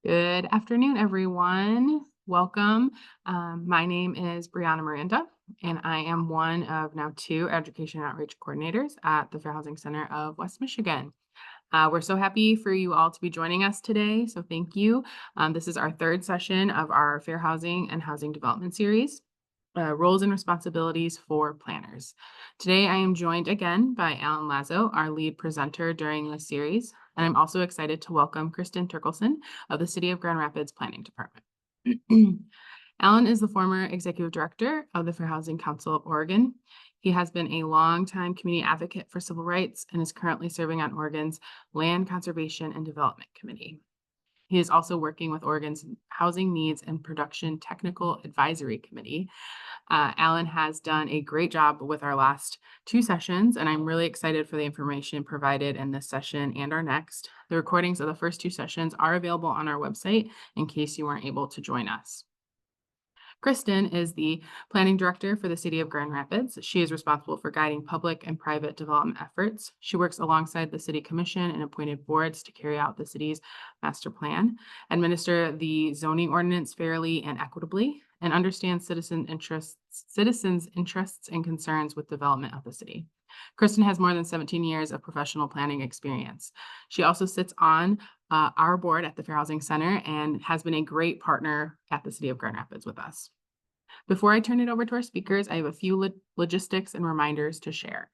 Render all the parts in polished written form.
Good afternoon, everyone. Welcome. My name is Brianna Miranda, and I am one of now two education outreach coordinators at the Fair Housing Center of West Michigan. We're so happy for you all to be joining us today, so thank you. This is our third session of our Fair Housing and Housing Development Series. Roles and responsibilities for planners. Today, I am joined again by Alan Lazo, our lead presenter during this series, and I'm also excited to welcome Kristen Turkelson of the City of Grand Rapids Planning Department. Alan is the former executive director of the Fair Housing Council of Oregon. He has been a longtime community advocate for civil rights and is currently serving on Oregon's Land Conservation and Development Committee. He is also working with Oregon's Housing Needs and Production Technical Advisory Committee. Alan has done a great job with our last two sessions, and I'm really excited for the information provided in this session and our next. The recordings of the first two sessions are available on our website in case you weren't able to join us. Kristen is the planning director for the city of Grand Rapids. She is responsible for guiding public and private development efforts. She works alongside the city commission and appointed boards to carry out the city's master plan, administer the zoning ordinance fairly and equitably, and understand citizens' interests and concerns with development of the city. Kristen has more than 17 years of professional planning experience. She also sits on our board at the Fair Housing Center and has been a great partner at the City of Grand Rapids with us. Before I turn it over to our speakers, I have a few logistics and reminders to share.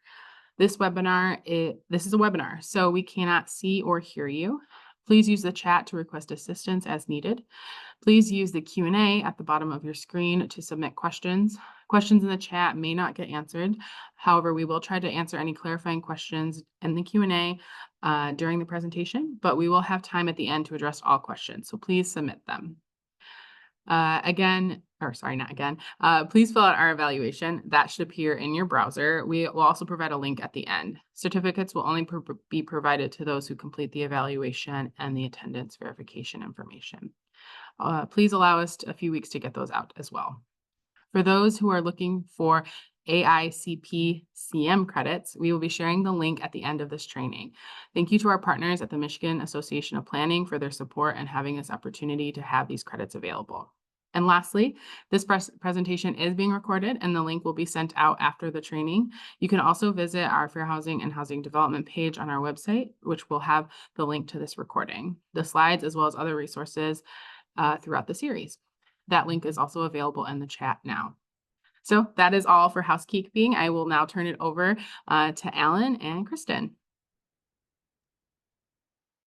This is a webinar, so we cannot see or hear you. Please use the chat to request assistance as needed. Please use the Q&A at the bottom of your screen to submit questions. Questions in the chat may not get answered. However, we will try to answer any clarifying questions in the Q&A during the presentation, but we will have time at the end to address all questions, so please submit them. Please fill out our evaluation. That should appear in your browser. We will also provide a link at the end. Certificates will only be provided to those who complete the evaluation and the attendance verification information. Please allow us a few weeks to get those out as well. For those who are looking for AICP CM credits, we will be sharing the link at the end of this training. Thank you to our partners at the Michigan Association of Planning for their support and having this opportunity to have these credits available. And lastly, this presentation is being recorded and the link will be sent out after the training. You can also visit our Fair Housing and Housing Development page on our website, which will have the link to this recording, the slides, as well as other resources throughout the series. That link is also available in the chat now. So that is all for housekeeping. I will now turn it over to Alan and Kristen.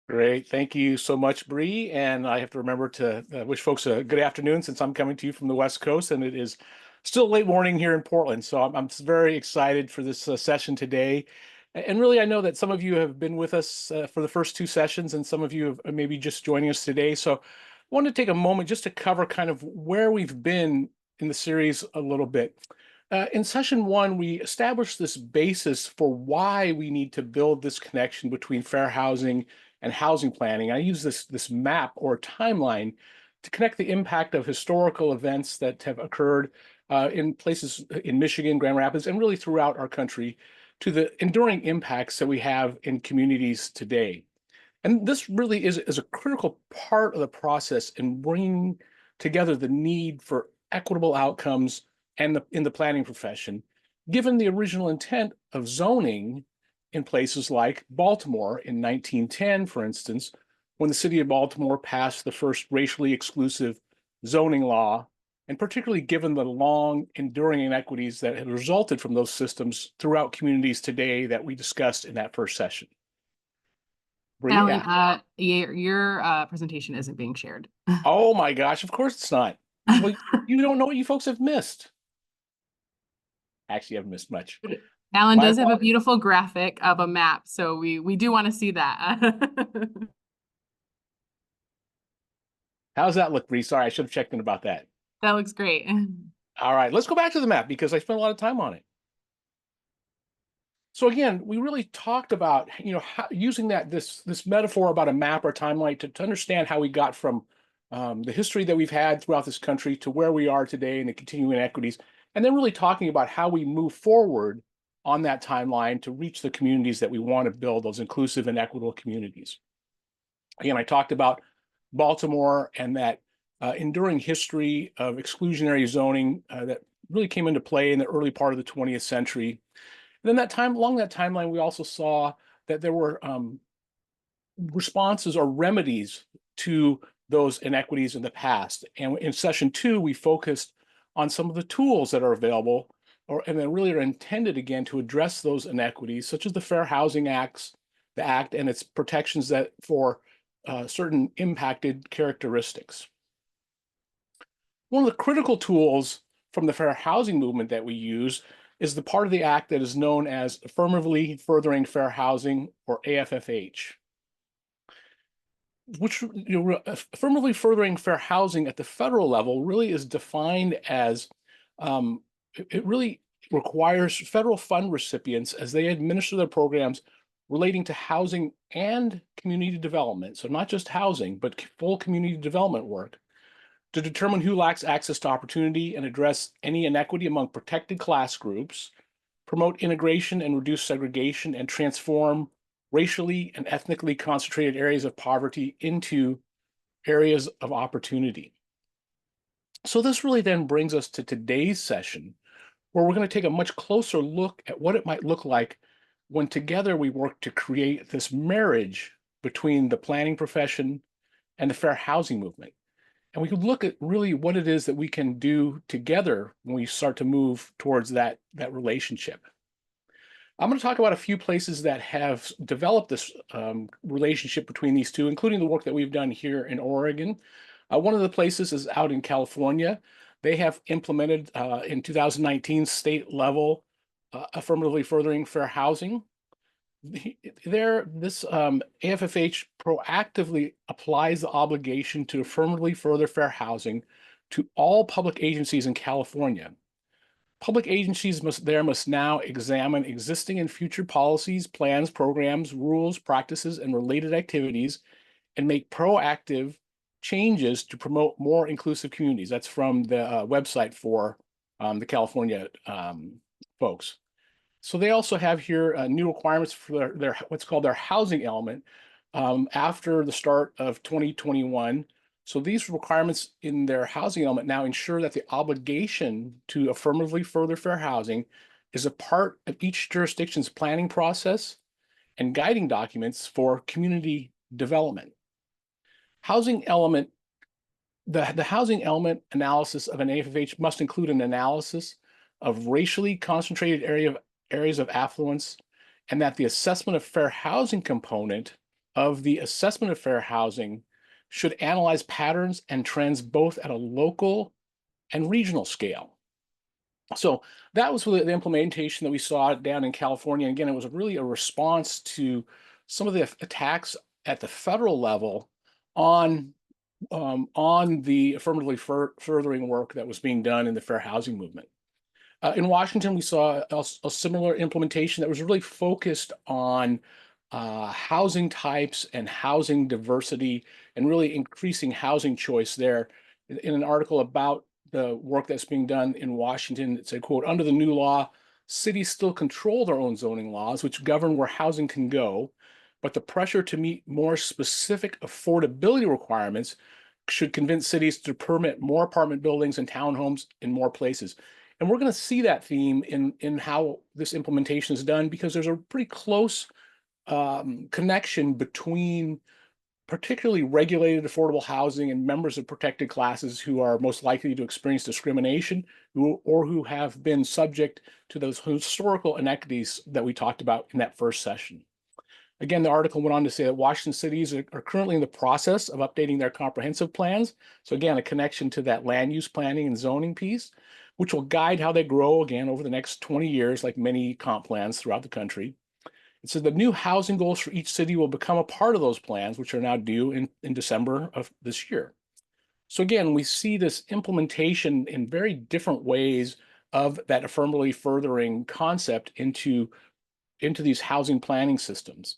Great. Thank you so much, Bree. And I have to remember to wish folks a good afternoon since I'm coming to you from the West Coast and it is still late morning here in Portland. So I'm very excited for this session today. And really, I know that some of you have been with us for the first two sessions and some of you have maybe just joining us today. So I want to take a moment just to cover kind of where we've been in the series a little bit. In session one, we established this basis for why we need to build this connection between fair housing and housing planning. I use this map or timeline to connect the impact of historical events that have occurred in places in Michigan, Grand Rapids, and really throughout our country to the enduring impacts that we have in communities today. And this really is a critical part of the process in bringing together the need for equitable outcomes and in the planning profession, given the original intent of zoning in places like Baltimore in 1910, for instance, when the city of Baltimore passed the first racially exclusive zoning law, and particularly given the long enduring inequities that had resulted from those systems throughout communities today that we discussed in that first session. Alan, your presentation isn't being shared. Oh my gosh, of course it's not. Well, you don't know what you folks have missed. Actually, I haven't missed much. Alan does have a beautiful graphic of a map, so we do want to see that. How's that look, Bree? Sorry, I should have checked in about that. That looks great. All right, let's go back to the map because I spent a lot of time on it. So again, we really talked about, how, using this metaphor about a map or timeline to understand how we got from the history that we've had throughout this country to where we are today and the continuing inequities, and then really talking about how we move forward on that timeline to reach the communities that we want to build, those inclusive and equitable communities. Again, I talked about Baltimore and that enduring history of exclusionary zoning that really came into play in the early part of the 20th century. And then along that timeline, we also saw that there were responses or remedies to those inequities in the past. And in session 2, we focused on some of the tools that are available and that really are intended again to address those inequities, such as the Fair Housing Act and its protections that for certain impacted characteristics. One of the critical tools from the fair housing movement that we use is the part of the act that is known as Affirmatively Furthering Fair Housing, or AFFH. Which, affirmatively furthering fair housing at the federal level really is defined as it really requires federal fund recipients as they administer their programs relating to housing and community development. So not just housing, but full community development work to determine who lacks access to opportunity and address any inequity among protected class groups, promote integration and reduce segregation, and transform racially and ethnically concentrated areas of poverty into areas of opportunity. So this really then brings us to today's session, where we're going to take a much closer look at what it might look like when together we work to create this marriage between the planning profession and the fair housing movement. And we could look at really what it is that we can do together when we start to move towards that relationship. I'm going to talk about a few places that have developed this relationship between these two, including the work that we've done here in Oregon. One of the places is out in California. They have implemented in 2019 state level affirmatively furthering fair housing. This AFFH proactively applies the obligation to affirmatively further fair housing to all public agencies in California. Public agencies must now examine existing and future policies, plans, programs, rules, practices, and related activities, and make proactive changes to promote more inclusive communities. That's from the website for the California folks. So they also have here new requirements for their what's called their housing element after the start of 2021. So these requirements in their housing element now ensure that the obligation to affirmatively further fair housing is a part of each jurisdiction's planning process and guiding documents for community development. Housing element, the housing element analysis of an AFFH must include an analysis of racially concentrated areas of affluence, and that the assessment of fair housing component of the assessment of fair housing should analyze patterns and trends both at a local and regional scale. So that was really the implementation that we saw down in California. And again, it was really a response to some of the attacks at the federal level on the affirmatively furthering work that was being done in the fair housing movement. In Washington, we saw a similar implementation that was really focused on housing types and housing diversity, and really increasing housing choice there. In an article about the work that's being done in Washington, it said, quote, "Under the new law, cities still control their own zoning laws, which govern where housing can go, but the pressure to meet more specific affordability requirements should convince cities to permit more apartment buildings and townhomes in more places." And we're going to see that theme in how this implementation is done, because there's a pretty close connection between particularly regulated affordable housing and members of protected classes who are most likely to experience discrimination or who have been subject to those historical inequities that we talked about in that first session. Again, the article went on to say that Washington cities are currently in the process of updating their comprehensive plans. So again, a connection to that land use planning and zoning piece, which will guide how they grow again over the next 20 years, like many comp plans throughout the country. It says the new housing goals for each city will become a part of those plans, which are now due in December of this year. So again, we see this implementation in very different ways of that affirmatively furthering concept into these housing planning systems.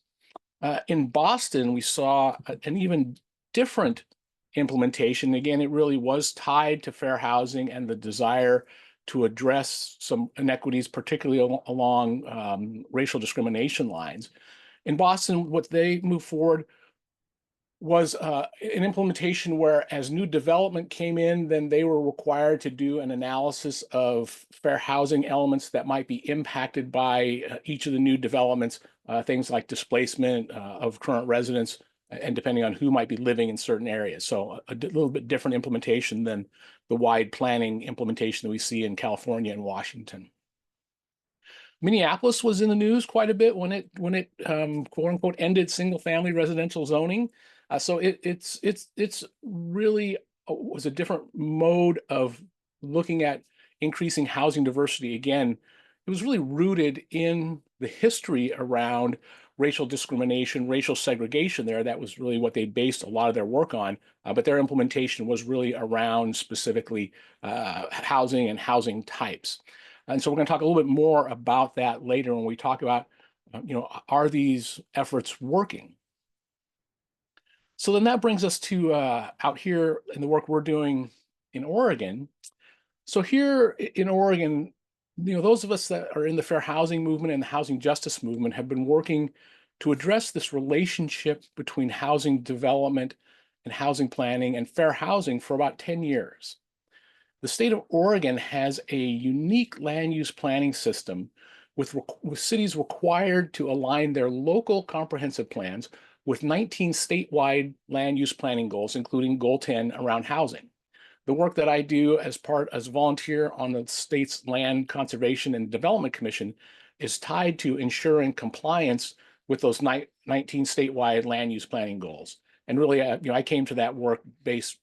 In Boston, we saw an even different implementation. Again, it really was tied to fair housing and the desire to address some inequities, particularly along racial discrimination lines. In Boston, what they moved forward was an implementation where as new development came in, then they were required to do an analysis of fair housing elements that might be impacted by each of the new developments, things like displacement of current residents, and depending on who might be living in certain areas. So a little bit different implementation than the wide planning implementation that we see in California and Washington. Minneapolis was in the news quite a bit when it quote unquote ended single family residential zoning. So it's really was a different mode of looking at increasing housing diversity. Again, it was really rooted in the history around racial discrimination, racial segregation there. That was really what they based a lot of their work on. But their implementation was really around specifically housing and housing types. And so we're going to talk a little bit more about that later when we talk about, are these efforts working? So then that brings us to out here in the work we're doing in Oregon. So here in Oregon, those of us that are in the fair housing movement and the housing justice movement have been working to address this relationship between housing development and housing planning and fair housing for about 10 years. The state of Oregon has a unique land use planning system with cities required to align their local comprehensive plans with 19 statewide land use planning goals, including Goal 10 around housing. The work that I do as volunteer on the state's Land Conservation and Development Commission is tied to ensuring compliance with those 19 statewide land use planning goals. And really, I came to that work based,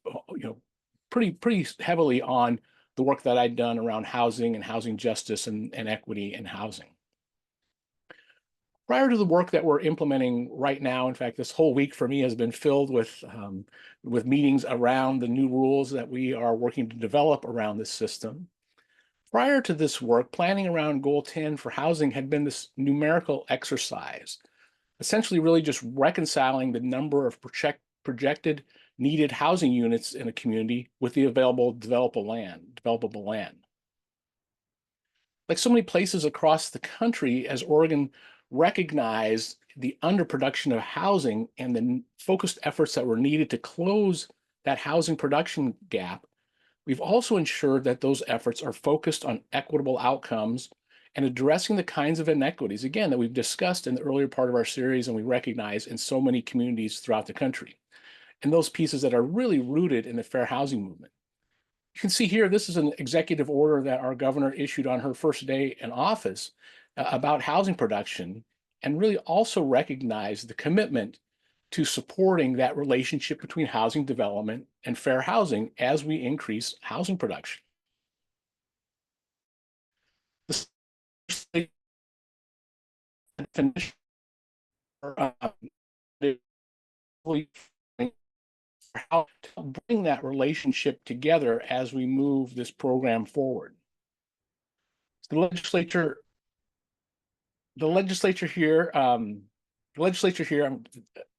pretty heavily on the work that I'd done around housing and housing justice and equity in housing. Prior to the work that we're implementing right now, in fact, this whole week for me has been filled with meetings around the new rules that we are working to develop around this system. Prior to this work, planning around Goal 10 for housing had been this numerical exercise, essentially really just reconciling the number of projected needed housing units in a community with the available developable land. Like so many places across the country, as Oregon recognized the underproduction of housing and the focused efforts that were needed to close that housing production gap, we've also ensured that those efforts are focused on equitable outcomes and addressing the kinds of inequities, again, that we've discussed in the earlier part of our series and we recognize in so many communities throughout the country. And those pieces that are really rooted in the fair housing movement. You can see here, this is an executive order that our governor issued on her first day in office about housing production, and really also recognized the commitment to supporting that relationship between housing development and fair housing as we increase housing production. The definition how to bring that relationship together as we move this program forward. The legislature here,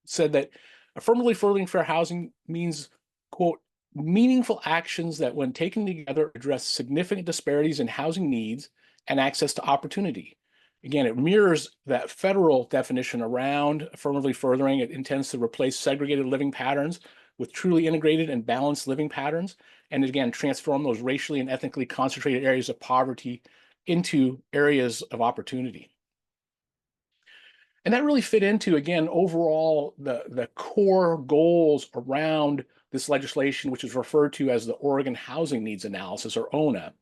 said that affirmatively furthering fair housing means, quote, meaningful actions that when taken together address significant disparities in housing needs and access to opportunity. Again, it mirrors that federal definition around affirmatively furthering. It intends to replace segregated living patterns with truly integrated and balanced living patterns, and again, transform those racially and ethnically concentrated areas of poverty into areas of opportunity. And that really fit into, again, overall, the core goals around this legislation, which is referred to as the Oregon Housing Needs Analysis, or ONA.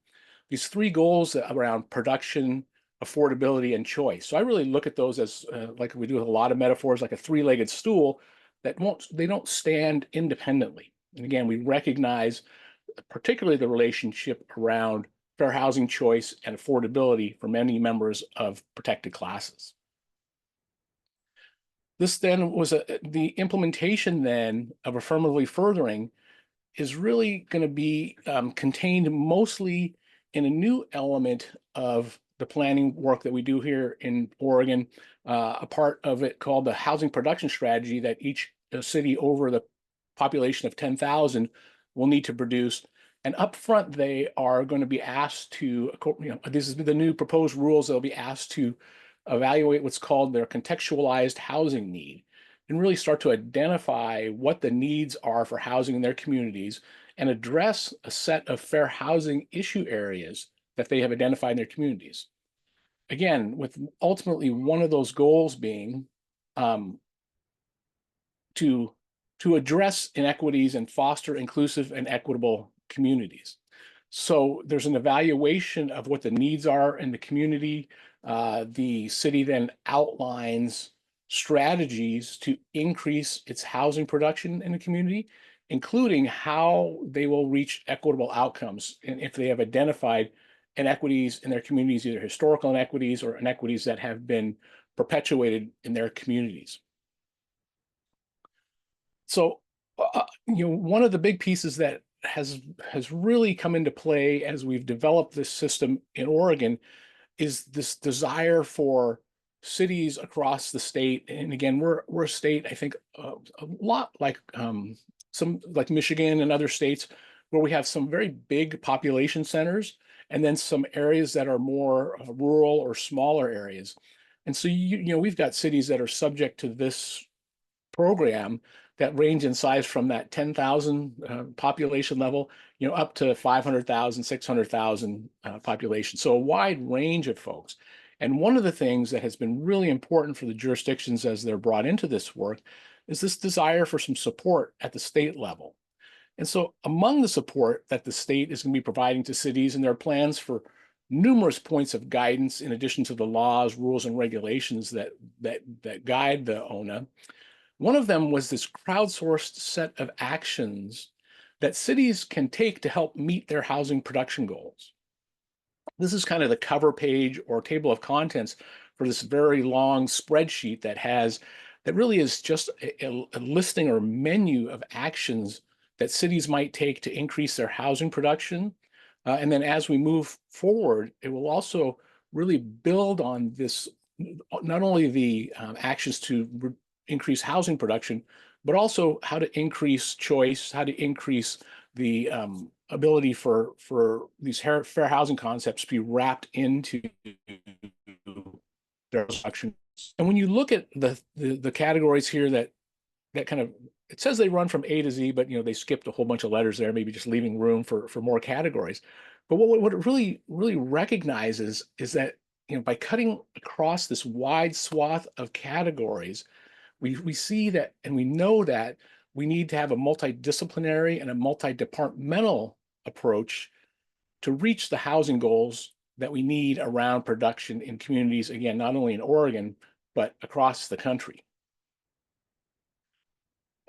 These three goals around production, affordability, and choice. So I really look at those as, like we do with a lot of metaphors, like a three-legged stool that they don't stand independently. And again, we recognize particularly the relationship around fair housing choice and affordability for many members of protected classes. This then was the implementation then of affirmatively furthering is really going to be contained mostly in a new element of the planning work that we do here in Oregon, a part of it called the housing production strategy that each city over the population of 10,000 will need to produce. And up front, they are going to be asked to, this is the new proposed rules, they'll be asked to evaluate what's called their contextualized housing need. and really start to identify what the needs are for housing in their communities and address a set of fair housing issue areas that they have identified in their communities. Again, with ultimately one of those goals being um, to address inequities and foster inclusive and equitable communities. So there's an evaluation of what the needs are in the community. The city then outlines strategies to increase its housing production in the community, including how they will reach equitable outcomes. And if they have identified inequities in their communities, either historical inequities or inequities that have been perpetuated in their communities. So, one of the big pieces that has really come into play as we've developed this system in Oregon is this desire for cities across the state. And again, we're a state, I think, a lot like some like Michigan and other states, where we have some very big population centers, and then some areas that are more rural or smaller areas. And so we've got cities that are subject to this program that range in size from that 10,000 population level, up to 500,000, 600,000 population. So a wide range of folks. And one of the things that has been really important for the jurisdictions as they're brought into this work is this desire for some support at the state level. And so among the support that the state is going to be providing to cities, and their plans for numerous points of guidance in addition to the laws, rules, and regulations that guide the ONA, one of them was this crowdsourced set of actions that cities can take to help meet their housing production goals. This is kind of the cover page or table of contents for this very long spreadsheet that really is just a listing or menu of actions that cities might take to increase their housing production. And then as we move forward, it will also really build on this, not only the actions to increase housing production, but also how to increase choice, how to increase the ability for these fair housing concepts to be wrapped into their production. And when you look at the categories here that kind of, it says they run from A to Z, but they skipped a whole bunch of letters there, maybe just leaving room for more categories. But what it really recognizes is that by cutting across this wide swath of categories, we see that, and we know that we need to have a multidisciplinary and a multi-departmental approach to reach the housing goals that we need around production in communities, again, not only in Oregon, but across the country.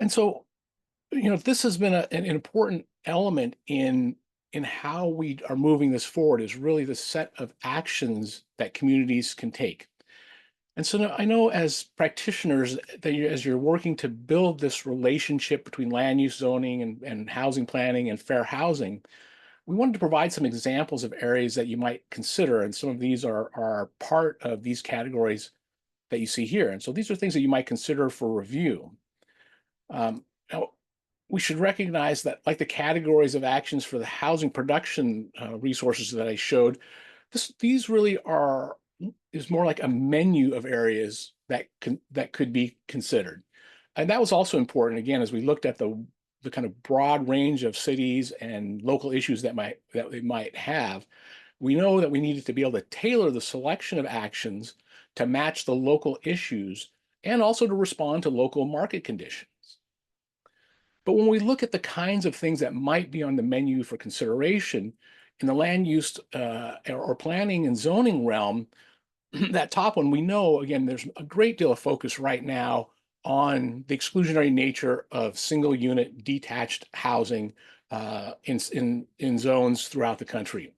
And so, this has been an important element in how we are moving this forward, is really the set of actions that communities can take. And so now I know as practitioners that as you're working to build this relationship between land use zoning and housing planning and fair housing, we wanted to provide some examples of areas that you might consider. And some of these are part of these categories that you see here. And so these are things that you might consider for review. Now, we should recognize that, like the categories of actions for the housing production resources that I showed, these really is more like a menu of areas that could be considered. And that was also important, again, as we looked at the kind of broad range of cities and local issues that they might have. We know that we needed to be able to tailor the selection of actions to match the local issues and also to respond to local market conditions. But when we look at the kinds of things that might be on the menu for consideration in the land use or planning and zoning realm, that top one, we know, again, there's a great deal of focus right now on the exclusionary nature of single unit detached housing in zones throughout the country.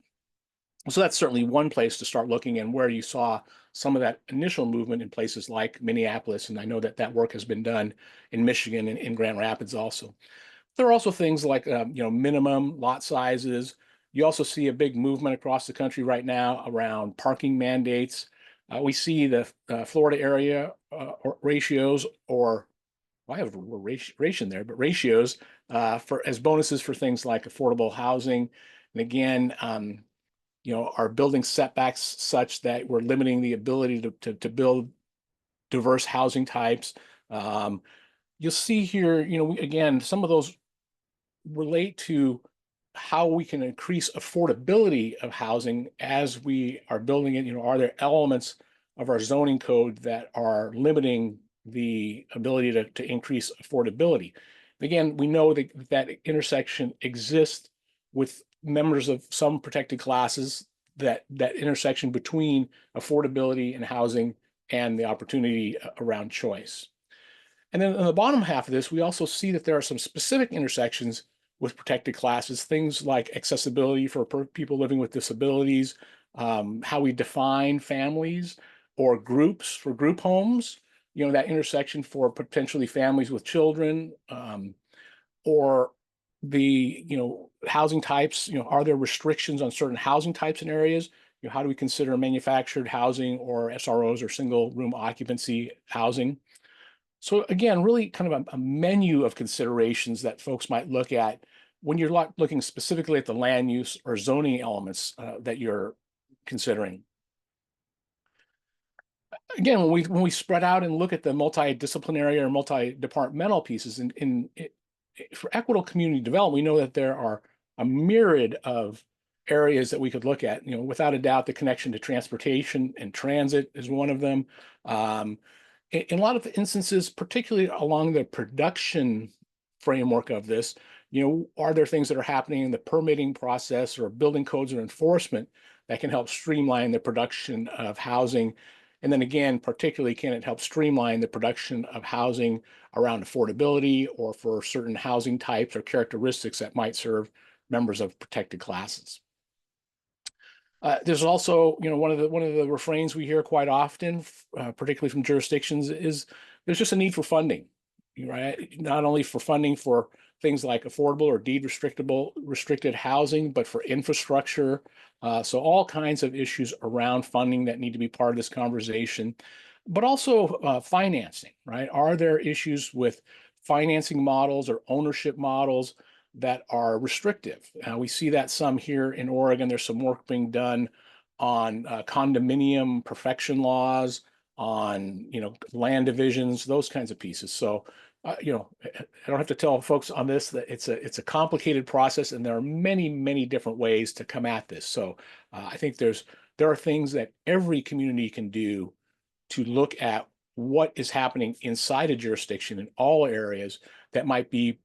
So that's certainly one place to start looking, and where you saw some of that initial movement in places like Minneapolis. And I know that work has been done in Michigan and in Grand Rapids also. There are also things like, minimum lot sizes. You also see a big movement across the country right now around parking mandates. We see the Florida area ratios, or I have a ration there, but ratios as bonuses for things like affordable housing. And again, are building setbacks such that we're limiting the ability to build diverse housing types. You'll see here, again, some of those relate to how we can increase affordability of housing as we are building it. Are there elements of our zoning code that are limiting the ability to increase affordability? Again, we know that that intersection exists with members of some protected classes, that intersection between affordability and housing and the opportunity around choice. And then on the bottom half of this, we also see that there are some specific intersections with protected classes, things like accessibility for people living with disabilities, how we define families or groups for group homes, that intersection for potentially families with children, or the, housing types, are there restrictions on certain housing types in areas? How do we consider manufactured housing or SROs or single room occupancy housing? So again, really kind of a menu of considerations that folks might look at when you're looking specifically at the land use or zoning elements that you're considering. Again, when we spread out and look at the multidisciplinary or multi-departmental pieces for equitable community development, we know that there are a myriad of areas that we could look at. Without a doubt, the connection to transportation and transit is one of them. In a lot of instances, particularly along the production framework of this, are there things that are happening in the permitting process or building codes or enforcement that can help streamline the production of housing? And then again, particularly, can it help streamline the production of housing around affordability or for certain housing types or characteristics that might serve members of protected classes? There's also, one of the refrains we hear quite often, particularly from jurisdictions, is there's just a need for funding, right? Not only for funding for things like affordable or deed restricted housing, but for infrastructure. So all kinds of issues around funding that need to be part of this conversation, but also financing, right? Are there issues with financing models or ownership models that are restrictive? We see that some here in Oregon. There's some work being done on condominium perfection laws, on land divisions, those kinds of pieces. So I don't have to tell folks on this that it's a complicated process, and there are many different ways to come at this. So I think there are things that every community can do to look at what is happening inside a jurisdiction in all areas that might be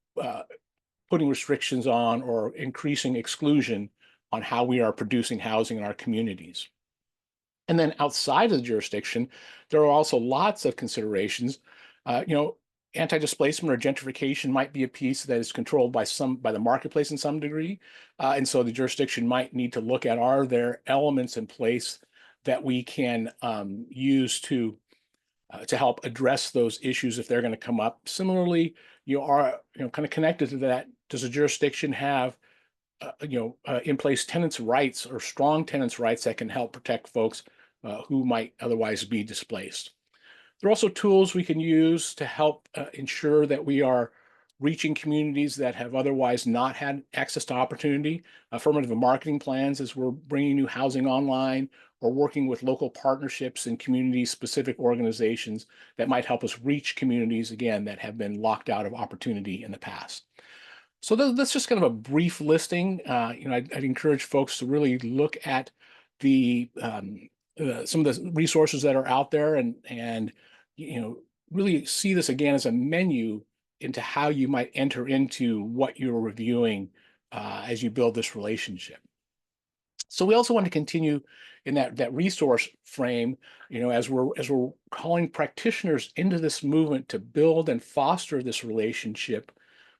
putting restrictions on or increasing exclusion on how we are producing housing in our communities. And then outside of the jurisdiction, there are also lots of considerations. Anti-displacement or gentrification might be a piece that is controlled by the marketplace in some degree. And so the jurisdiction might need to look at, are there elements in place that we can use to help address those issues if they're going to come up. Similarly, kind of connected to that, does a jurisdiction have in place tenants' rights or strong tenants' rights that can help protect folks who might otherwise be displaced? There are also tools we can use to help ensure that we are reaching communities that have otherwise not had access to opportunity. Affirmative marketing plans as we're bringing new housing online, or working with local partnerships and community-specific organizations that might help us reach communities, again, that have been locked out of opportunity in the past. So that's just kind of a brief listing. I'd encourage folks to really look at some of the resources that are out there and really see this again as a menu into how you might enter into what you're reviewing as you build this relationship. So we also want to continue in that resource frame, as we're calling practitioners into this movement to build and foster this relationship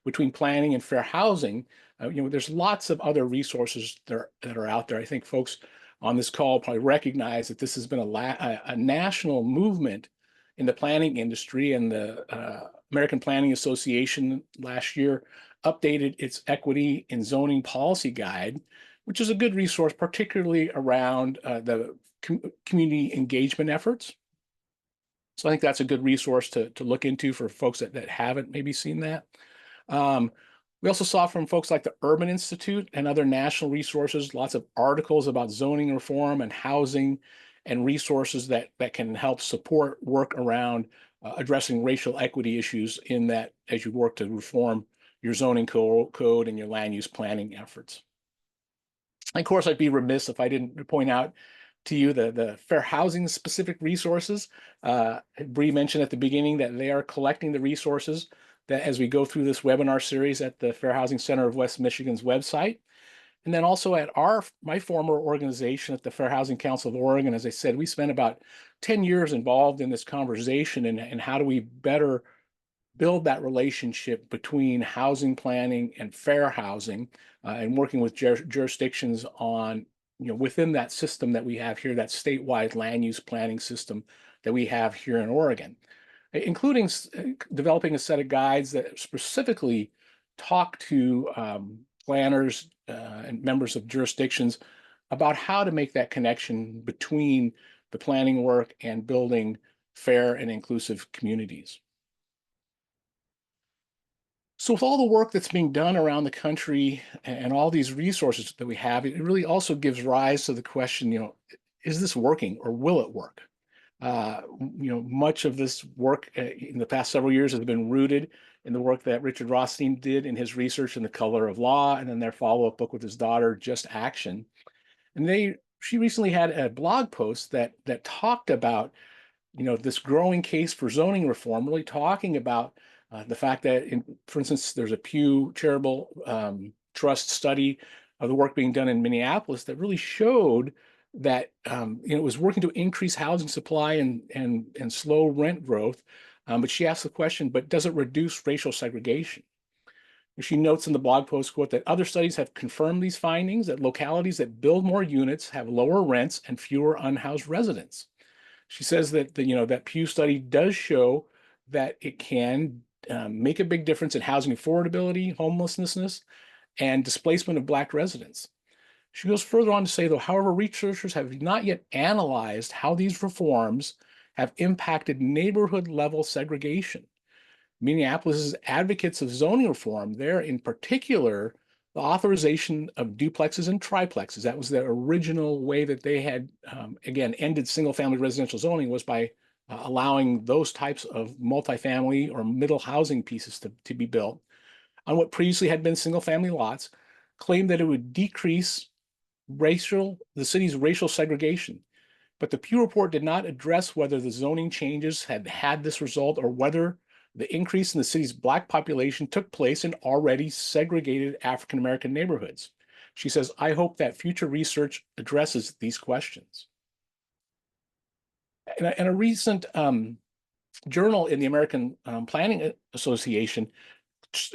between planning and fair housing. There's lots of other resources that are out there. I think folks on this call probably recognize that this has been a national movement in the planning industry, and the American Planning Association last year updated its equity in zoning policy guide, which is a good resource, particularly around the community engagement efforts. So I think that's a good resource to look into for folks that haven't maybe seen that. We also saw from folks like the Urban Institute and other national resources, lots of articles about zoning reform and housing and resources that can help support work around addressing racial equity issues in that as you work to reform your zoning code and your land use planning efforts. Of course, I'd be remiss if I didn't point out to you the fair housing specific resources. Bree mentioned at the beginning that they are collecting the resources that as we go through this webinar series at the Fair Housing Center of West Michigan's website. And then also at my former organization at the Fair Housing Council of Oregon, as I said, we spent about 10 years involved in this conversation and how do we better build that relationship between housing planning and fair housing and working with jurisdictions on, within that system that we have here, that statewide land use planning system that we have here in Oregon, including developing a set of guides that specifically talk to planners and members of jurisdictions about how to make that connection between the planning work and building fair and inclusive communities. So with all the work that's being done around the country and all these resources that we have, it really also gives rise to the question, is this working or will it work? Much of this work in the past several years has been rooted in the work that Richard Rothstein did in his research in The Color of Law, and then their follow-up book with his daughter, Just Action. And she recently had a blog post that talked about, this growing case for zoning reform, really talking about the fact that, for instance, there's a Pew Charitable Trust study of the work being done in Minneapolis that really showed that it was working to increase housing supply and slow rent growth. But she asked the question, but does it reduce racial segregation? And she notes in the blog post, quote, that other studies have confirmed these findings, that localities that build more units have lower rents and fewer unhoused residents. She says that that Pew study does show that it can make a big difference in housing affordability, homelessness, and displacement of Black residents. She goes further on to say, though, however, researchers have not yet analyzed how these reforms have impacted neighborhood level segregation. Minneapolis's advocates of zoning reform, there in particular, the authorization of duplexes and triplexes. That was the original way that they had, again, ended single-family residential zoning, was by allowing those types of multifamily or middle housing pieces to be built on what previously had been single-family lots, claimed that it would decrease the city's racial segregation. But the Pew report did not address whether the zoning changes had this result or whether the increase in the city's Black population took place in already segregated African-American neighborhoods. She says, I hope that future research addresses these questions. And a recent journal in the American Planning Association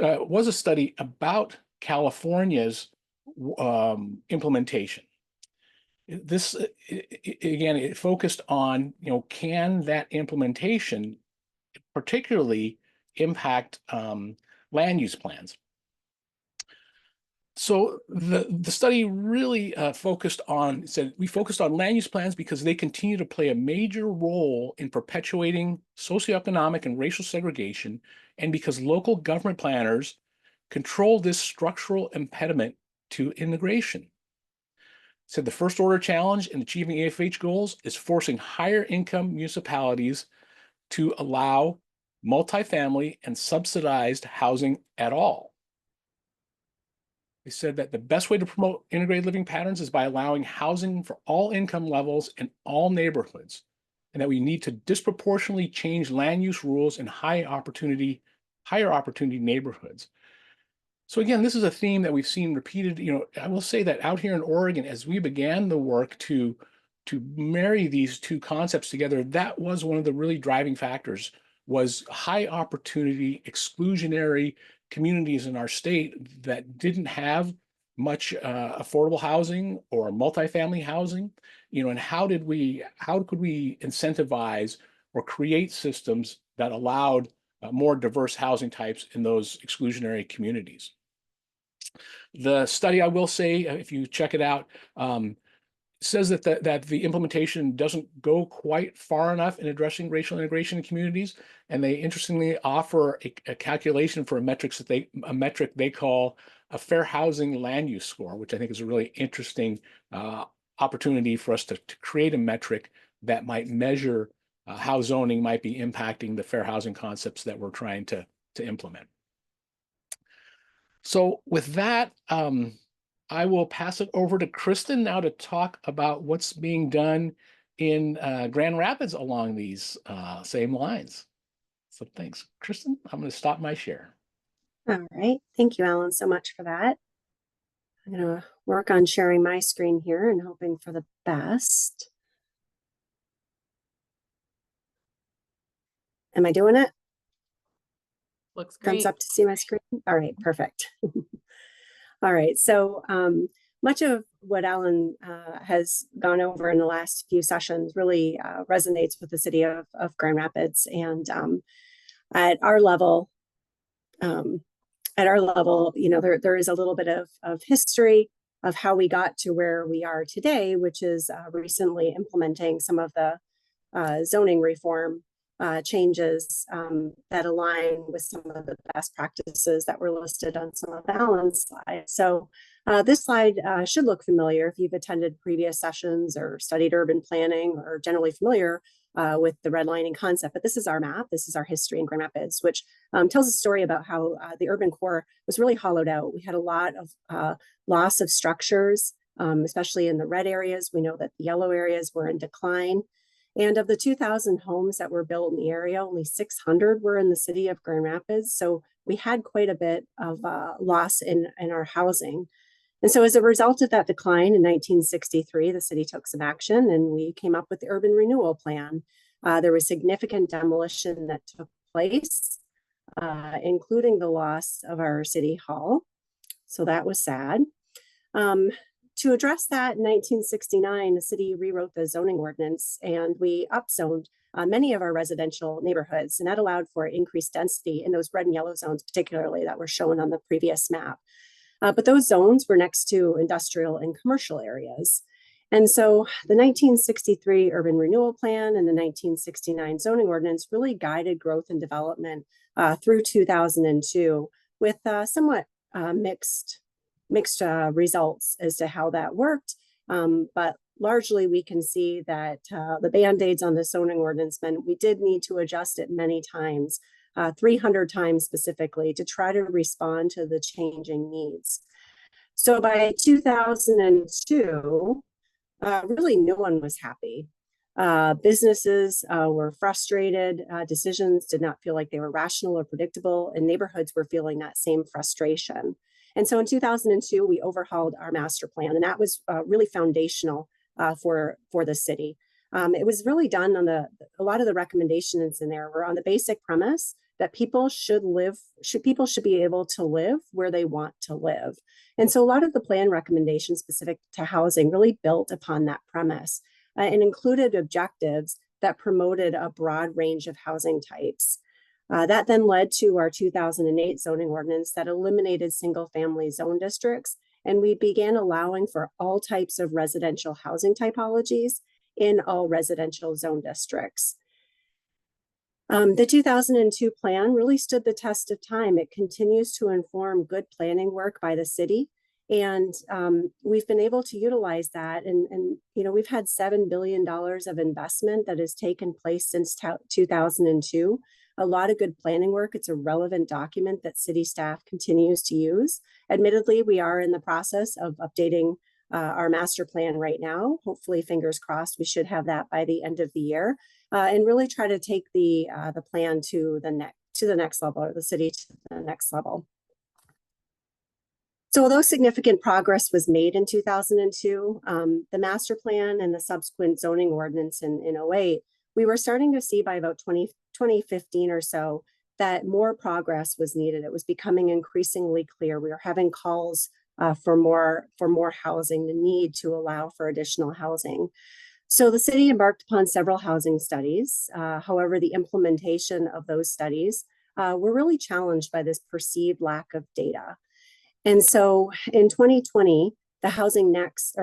was a study about California's implementation. This, again, it focused on, can that implementation particularly impact land use plans? So the study really focused on land use plans because they continue to play a major role in perpetuating socioeconomic and racial segregation, and because local government planners control this structural impediment to integration. Said the first order challenge in achieving AFH goals is forcing higher income municipalities to allow multifamily and subsidized housing at all. They said that the best way to promote integrated living patterns is by allowing housing for all income levels in all neighborhoods, and that we need to disproportionately change land use rules in higher opportunity neighborhoods. So again, this is a theme that we've seen repeated. I will say that out here in Oregon, as we began the work to marry these two concepts together, that was one of the really driving factors, was high opportunity exclusionary communities in our state that didn't have much affordable housing or multifamily housing, and how could we incentivize or create systems that allowed more diverse housing types in those exclusionary communities. The study, I will say, if you check it out, says that the implementation doesn't go quite far enough in addressing racial integration in communities, and they interestingly offer a calculation for a metric they call a fair housing land use score, which I think is a really interesting opportunity for us to create a metric that might measure how zoning might be impacting the fair housing concepts that we're trying to implement. So with that, I will pass it over to Kristen now to talk about what's being done in Grand Rapids along these same lines. So thanks, Kristen. I'm going to stop my share. All right. Thank you, Alan, so much for that. I'm going to work on sharing my screen here and hoping for the best. Am I doing it? Looks great. Thumbs up to see my screen. All right, perfect. All right, so much of what Alan has gone over in the last few sessions really resonates with the city of Grand Rapids. And at our level, you know, there is a little bit of history of how we got to where we are today, which is recently implementing some of the zoning reform changes that align with some of the best practices that were listed on some of Alan's slides. So this slide should look familiar if you've attended previous sessions or studied urban planning or generally familiar with the redlining concept. But this is our map. This is our history in Grand Rapids, which tells a story about how the urban core was really hollowed out. We had a lot of loss of structures, especially in the red areas. We know that the yellow areas were in decline. And of the 2,000 homes that were built in the area, only 600 were in the city of Grand Rapids. So we had quite a bit of loss in our housing. And so as a result of that decline in 1963, the city took some action and we came up with the urban renewal plan. There was significant demolition that took place, including the loss of our city hall. So that was sad. To address that, in 1969, the city rewrote the zoning ordinance and we upzoned many of our residential neighborhoods, and that allowed for increased density in those red and yellow zones, particularly that were shown on the previous map. But those zones were next to industrial and commercial areas. And so the 1963 Urban Renewal Plan and the 1969 zoning ordinance really guided growth and development through 2002 with somewhat mixed results as to how that worked. But largely we can see that the Band-Aids on the zoning ordinance meant we did need to adjust it many times, 300 times specifically, to try to respond to the changing needs. So by 2002, really no one was happy. Businesses were frustrated, decisions did not feel like they were rational or predictable, and neighborhoods were feeling that same frustration. And so in 2002, we overhauled our master plan, and that was really foundational for the city. It was really done on a lot of the recommendations in there were on the basic premise that people should be able to live where they want to live. And so a lot of the plan recommendations specific to housing really built upon that premise and included objectives that promoted a broad range of housing types. That then led to our 2008 zoning ordinance that eliminated single-family zone districts, and we began allowing for all types of residential housing typologies in all residential zone districts. The 2002 plan really stood the test of time. It continues to inform good planning work by the city, and we've been able to utilize that. And you know, we've had $7 billion of investment that has taken place since 2002. A lot of good planning work. It's a relevant document that city staff continues to use. Admittedly, we are in the process of updating our master plan right now. Hopefully, fingers crossed, we should have that by the end of the year, and really try to take the plan to the next level, or the city to the next level. So although significant progress was made in 2002, the master plan and the subsequent zoning ordinance in 2008, we were starting to see by about 2015 or so that more progress was needed. It was becoming increasingly clear. We were having calls for more housing, the need to allow for additional housing. So the city embarked upon several housing studies. However, the implementation of those studies were really challenged by this perceived lack of data. And so in 2020, the Housing Next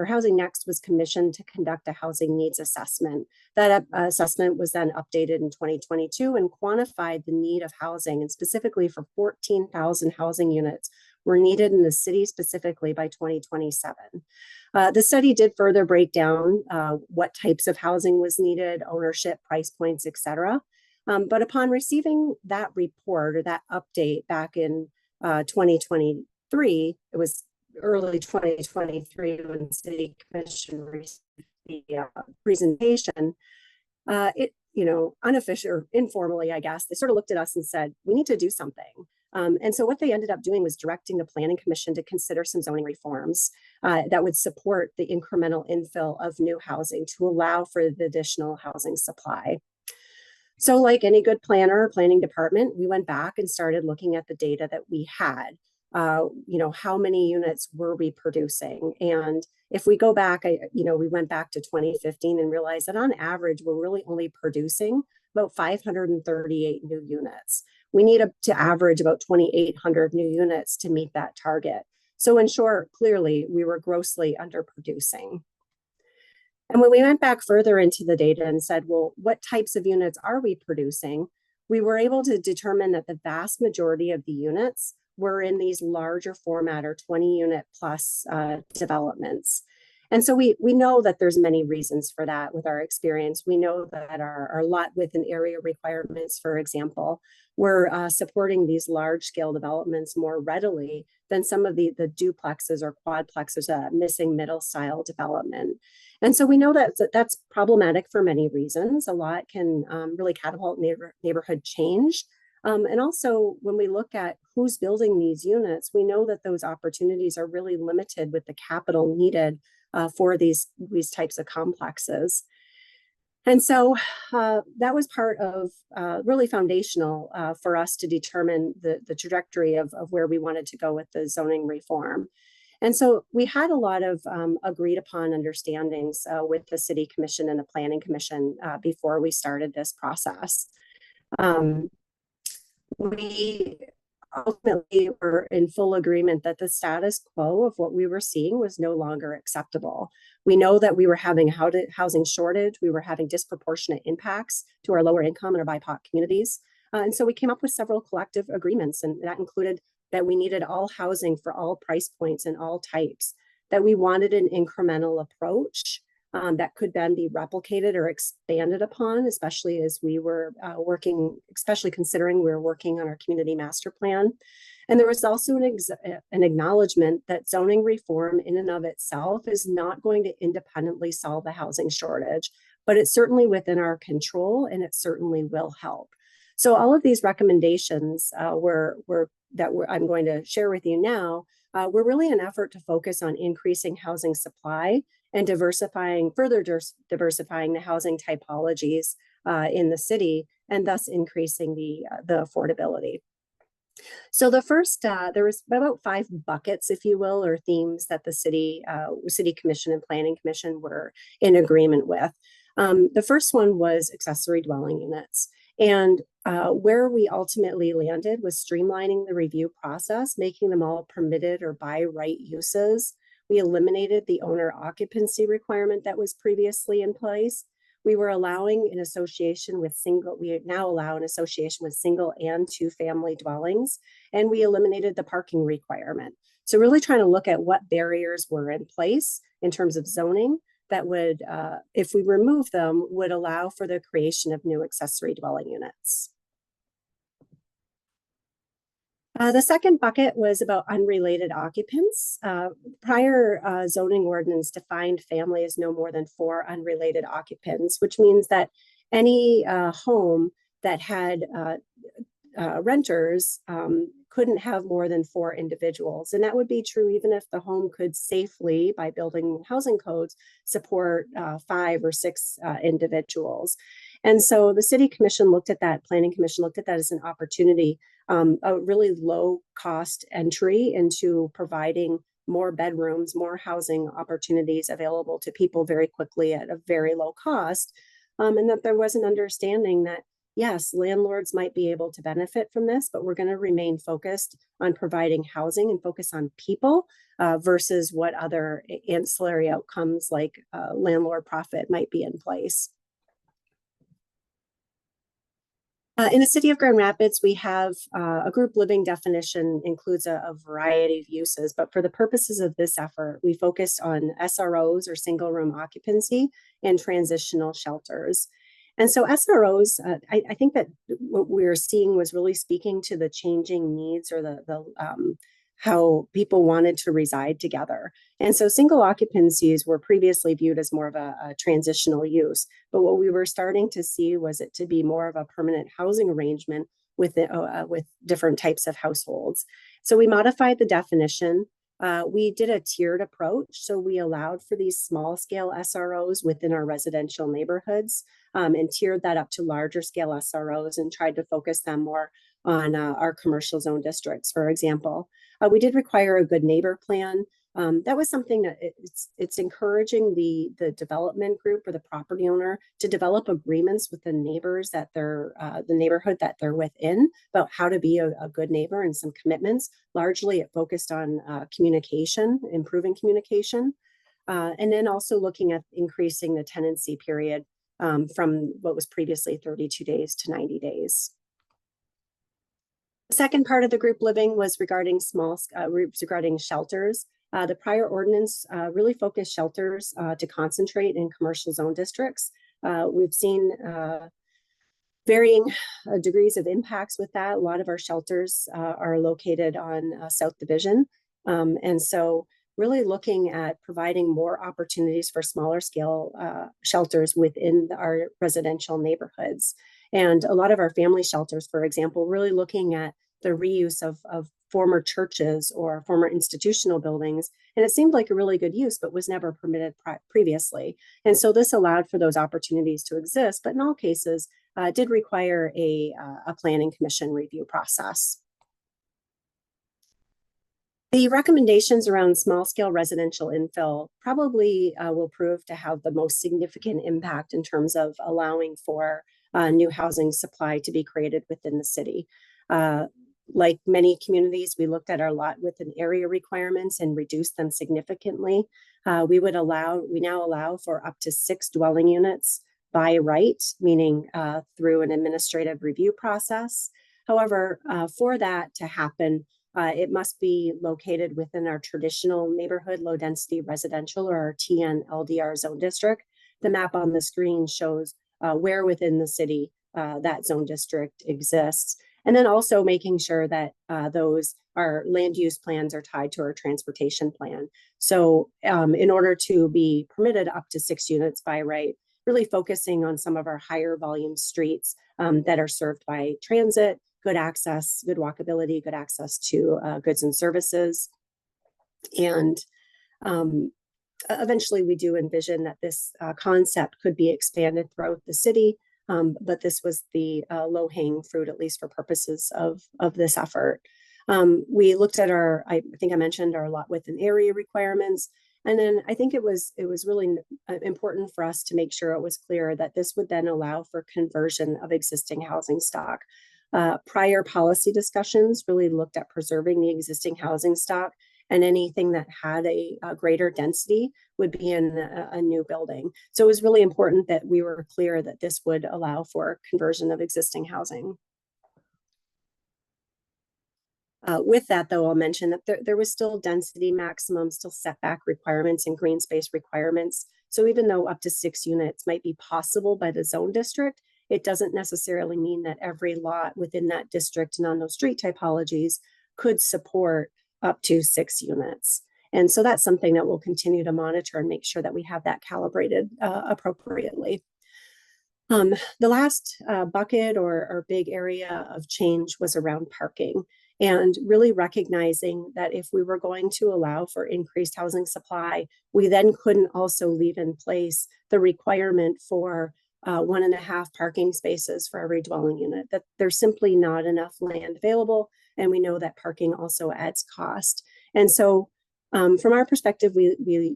was commissioned to conduct a housing needs assessment. That assessment was then updated in 2022 and quantified the need of housing, and specifically for 14,000 housing units were needed in the city specifically by 2027. The study did further break down what types of housing was needed, ownership, price points, etc. But upon receiving that report or that update back in 2023, it was early 2023 when the City Commission received the presentation, unofficial or informally, I guess, they sort of looked at us and said, we need to do something. And so what they ended up doing was directing the Planning Commission to consider some zoning reforms that would support the incremental infill of new housing to allow for the additional housing supply. So like any good planner or planning department, we went back and started looking at the data that we had. How many units were we producing? And if we go back, we went back to 2015 and realized that on average, we're really only producing about 538 new units. We need to average about 2,800 new units to meet that target. So in short, clearly, we were grossly underproducing. And when we went back further into the data and said, well, what types of units are we producing? We were able to determine that the vast majority of the units were in these larger format or 20 unit plus developments. And so we know that there's many reasons for that with our experience. We know that our lot width and area requirements, for example, we're supporting these large scale developments more readily than some of the duplexes or quadplexes, missing middle style development. And so we know that that's problematic for many reasons. A lot can really catapult neighborhood change. And also, when we look at who's building these units, we know that those opportunities are really limited with the capital needed for these types of complexes. And so that was part of really foundational for us to determine the trajectory of where we wanted to go with the zoning reform. And so we had a lot of agreed upon understandings with the City Commission and the Planning Commission before we started this process. We ultimately were in full agreement that the status quo of what we were seeing was no longer acceptable. We know that we were having a housing shortage. We were having disproportionate impacts to our lower income and our BIPOC communities. And so we came up with several collective agreements, and that included that we needed all housing for all price points and all types, that we wanted an incremental approach that could then be replicated or expanded upon, especially as we were especially considering we were working on our community master plan. And there was also an acknowledgement that zoning reform in and of itself is not going to independently solve the housing shortage, but it's certainly within our control and it certainly will help. So all of these recommendations I'm going to share with you now were really an effort to focus on increasing housing supply and further diversifying the housing typologies in the city, and thus increasing the affordability. So the first, there was about 5 buckets, if you will, or themes that the City Commission and Planning Commission were in agreement with. The first one was accessory dwelling units. And where we ultimately landed was streamlining the review process, making them all permitted or by right uses. We eliminated the owner occupancy requirement that was previously in place. We were allowing we now allow an association with single and 2 family dwellings, and we eliminated the parking requirement. So really trying to look at what barriers were in place in terms of zoning that would, if we remove them, would allow for the creation of new accessory dwelling units. The second bucket was about unrelated occupants. Prior zoning ordinance defined family as no more than 4 unrelated occupants, which means that any home that had renters couldn't have more than 4 individuals. And that would be true even if the home could safely, by building housing codes, support 5 or 6 individuals. And so the City Commission looked at that, Planning Commission looked at that as an opportunity, a really low cost entry into providing more bedrooms, more housing opportunities available to people very quickly at a very low cost. And that there was an understanding that, yes, landlords might be able to benefit from this, but we're going to remain focused on providing housing and focus on people versus what other ancillary outcomes like landlord profit might be in place. In the city of Grand Rapids, we have a group living definition includes a variety of uses, but for the purposes of this effort, we focused on SROs or single room occupancy and transitional shelters. And so SROs, I think that what we were seeing was really speaking to the changing needs or the how people wanted to reside together. And so single occupancies were previously viewed as more of a transitional use. But what we were starting to see was it to be more of a permanent housing arrangement with different types of households. So we modified the definition. We did a tiered approach. So we allowed for these small scale SROs within our residential neighborhoods and tiered that up to larger scale SROs and tried to focus them more on our commercial zone districts, for example. We did require a good neighbor plan. That was something that it's encouraging the development group or the property owner to develop agreements with the neighbors that they're the neighborhood that they're within about how to be a good neighbor and some commitments. Largely, it focused on communication, improving communication, and then also looking at increasing the tenancy period from what was previously 32 days to 90 days. The second part of the group living was regarding regarding shelters. The prior ordinance really focused shelters to concentrate in commercial zone districts. We've seen varying degrees of impacts with that. A lot of our shelters are located on South Division. And so really looking at providing more opportunities for smaller scale shelters within our residential neighborhoods. And a lot of our family shelters, for example, really looking at the reuse of former churches or former institutional buildings. And it seemed like a really good use, but was never permitted previously. And so this allowed for those opportunities to exist, but in all cases, did require a planning commission review process. The recommendations around small-scale residential infill probably will prove to have the most significant impact in terms of allowing for new housing supply to be created within the city. Like many communities, we looked at our lot width and area requirements and reduced them significantly. We now allow for up to 6 dwelling units by right, meaning through an administrative review process. However, for that to happen, it must be located within our traditional neighborhood low density residential or our TN LDR zone district. The map on the screen shows where within the city that zone district exists. And then also making sure that those our land use plans are tied to our transportation plan. So in order to be permitted up to 6 units by right, really focusing on some of our higher volume streets that are served by transit, good access, good walkability, good access to goods and services. And eventually we do envision that this concept could be expanded throughout the city. But this was the low-hanging fruit, at least for purposes of this effort. We looked at I think I mentioned our lot width and area requirements. And then I think it was really important for us to make sure it was clear that this would then allow for conversion of existing housing stock. Prior policy discussions really looked at preserving the existing housing stock, and anything that had a greater density would be in a new building. So it was really important that we were clear that this would allow for conversion of existing housing. With that, though, I'll mention that there was still density maximum, still setback requirements and green space requirements. So even though up to 6 units might be possible by the zone district, it doesn't necessarily mean that every lot within that district and on those street typologies could support up to 6 units. And so that's something that we'll continue to monitor and make sure that we have that calibrated appropriately. The last bucket or big area of change was around parking, and really recognizing that if we were going to allow for increased housing supply, we then couldn't also leave in place the requirement for 1.5 parking spaces for every dwelling unit, that there's simply not enough land available. And we know that parking also adds cost. And so from our perspective, we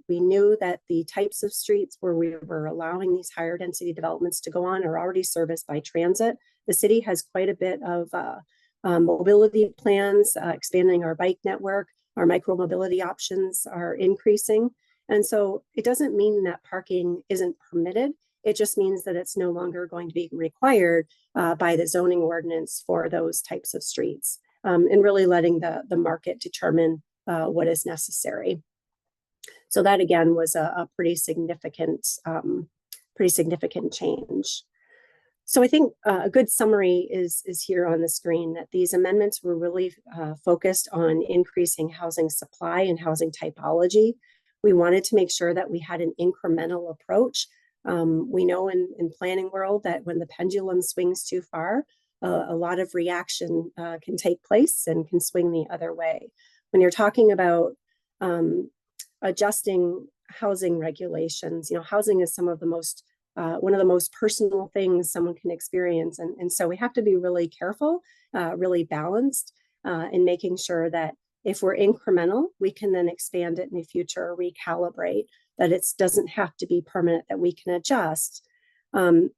knew that the types of streets where we were allowing these higher density developments to go on are already serviced by transit. The city has quite a bit of mobility plans, expanding our bike network. Our micro mobility options are increasing. And so it doesn't mean that parking isn't permitted. It just means that it's no longer going to be required by the zoning ordinance for those types of streets, and really letting the market determine what is necessary. So that again was a pretty significant change. So I think a good summary is here on the screen, that these amendments were really focused on increasing housing supply and housing typology. We wanted to make sure that we had an incremental approach. We know in planning world that when the pendulum swings too far, a lot of reaction can take place and can swing the other way. When you're talking about adjusting housing regulations, housing is some of the most one of the most personal things someone can experience. And so we have to be really careful, really balanced in making sure that if we're incremental, we can then expand it in the future or recalibrate, that it doesn't have to be permanent, that we can adjust. A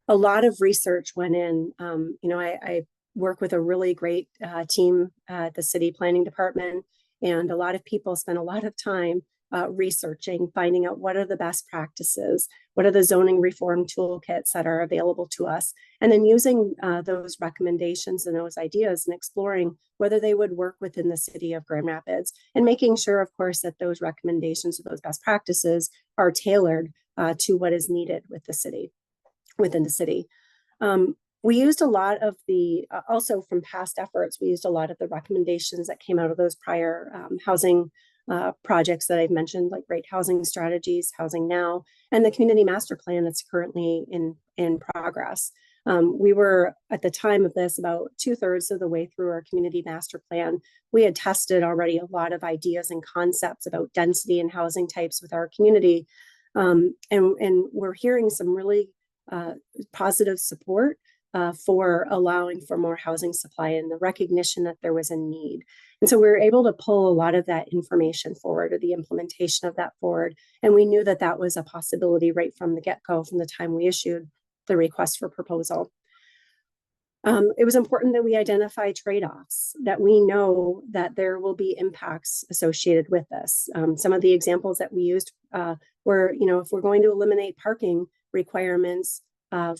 lot of research went in. I work with a really great team at the city planning department, and a lot of people spend a lot of time researching, finding out what are the best practices, what are the zoning reform toolkits that are available to us, and then using those recommendations and those ideas and exploring whether they would work within the city of Grand Rapids, and making sure, of course, that those recommendations or those best practices are tailored to what is needed within the city. We used a lot of also from past efforts, we used a lot of the recommendations that came out of those prior housing projects that I've mentioned, like Great Housing Strategies, Housing Now, and the Community Master Plan that's currently in progress. We were, at the time of this, about 2/3 of the way through our Community Master Plan. We had tested already a lot of ideas and concepts about density and housing types with our community. And we're hearing some really positive support for allowing for more housing supply and the recognition that there was a need. And so we were able to pull a lot of that information forward, or the implementation of that forward. And we knew that that was a possibility right from the get-go, from the time we issued the request for proposal. It was important that we identify trade-offs, that we know that there will be impacts associated with this. Some of the examples that we used were, if we're going to eliminate parking requirements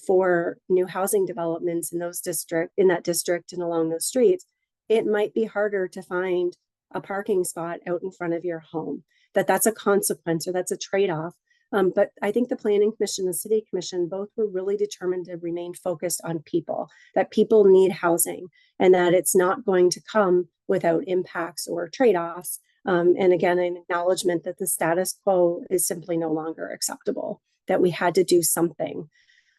for new housing developments in that district and along those streets, it might be harder to find a parking spot out in front of your home. That's a consequence, or that's a trade-off. But I think the Planning Commission and the City Commission both were really determined to remain focused on people, that people need housing, and that it's not going to come without impacts or trade-offs. And again, an acknowledgement that the status quo is simply no longer acceptable, that we had to do something.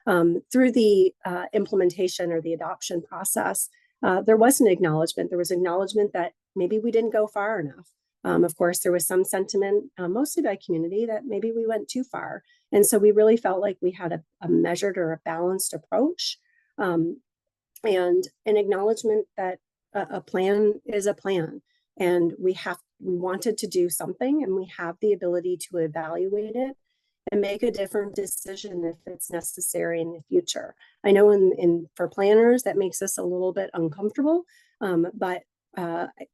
Through the implementation or the adoption process, there was an acknowledgement. There was acknowledgement that maybe we didn't go far enough. Of course, there was some sentiment, mostly by community, that maybe we went too far. And so we really felt like we had a measured or a balanced approach, and an acknowledgement that a plan is a plan. And we wanted to do something, and we have the ability to evaluate it and make a different decision if it's necessary in the future. I know for planners, that makes us a little bit uncomfortable, but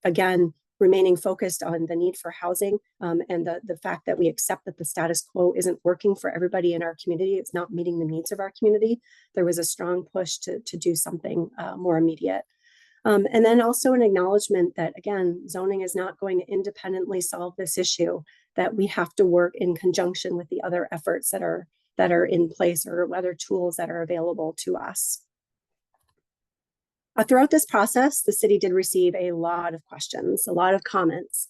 again, remaining focused on the need for housing, and the fact that we accept that the status quo isn't working for everybody in our community, it's not meeting the needs of our community, there was a strong push to do something more immediate. And then also an acknowledgement that, again, zoning is not going to independently solve this issue, that we have to work in conjunction with the other efforts that are in place, or other tools that are available to us. Throughout this process, the city did receive a lot of questions, a lot of comments.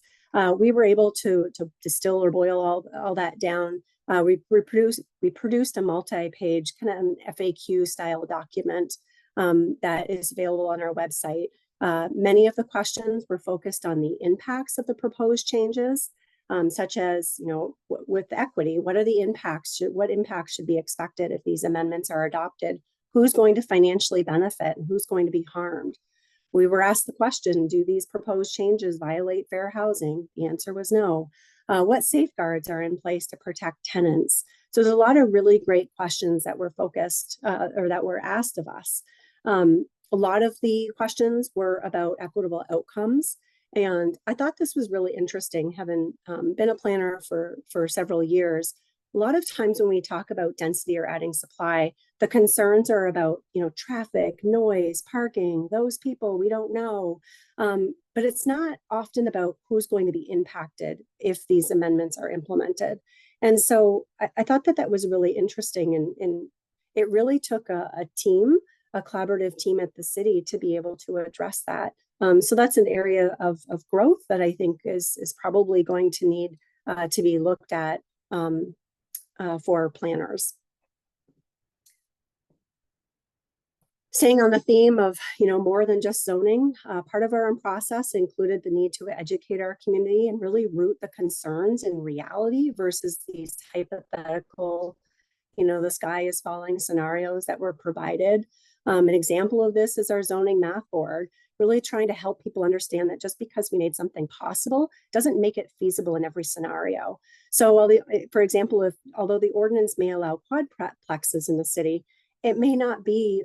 We were able to distill or boil all that down. We produced a multi-page kind of an FAQ style document that is available on our website. Many of the questions were focused on the impacts of the proposed changes, such as, with equity, what are the impacts? What impacts should be expected if these amendments are adopted? Who's going to financially benefit and who's going to be harmed? We were asked the question, do these proposed changes violate fair housing? The answer was no. What safeguards are in place to protect tenants? So there's a lot of really great questions that were focused or that were asked of us. A lot of the questions were about equitable outcomes. And I thought this was really interesting, having been a planner for several years. a lot of times when we talk about density or adding supply, the concerns are about, traffic, noise, parking, those people we don't know. But it's not often about who's going to be impacted if these amendments are implemented. And so I thought that was really interesting. And it really took a team, a collaborative team at the city to be able to address that. So that's an area of growth that I think is probably going to need to be looked at for planners. Staying on the theme of, more than just zoning, part of our own process included the need to educate our community and really root the concerns in reality versus these hypothetical, the sky is falling scenarios that were provided. An example of this is our zoning math board, really trying to help people understand that just because we made something possible doesn't make it feasible in every scenario. So, for example, although the ordinance may allow quadplexes in the city, it may not be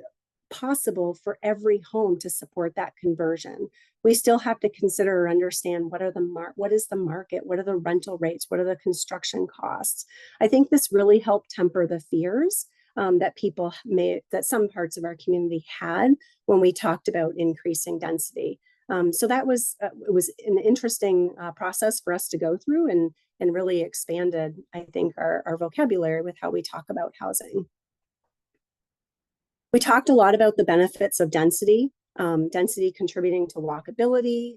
possible for every home to support that conversion. We still have to consider or understand what is the market, what are the rental rates, what are the construction costs. I think this really helped temper the fears that some parts of our community had when we talked about increasing density. So that was it was an interesting process for us to go through and really expanded, I think, our vocabulary with how we talk about housing. We talked a lot about the benefits of density, density contributing to walkability,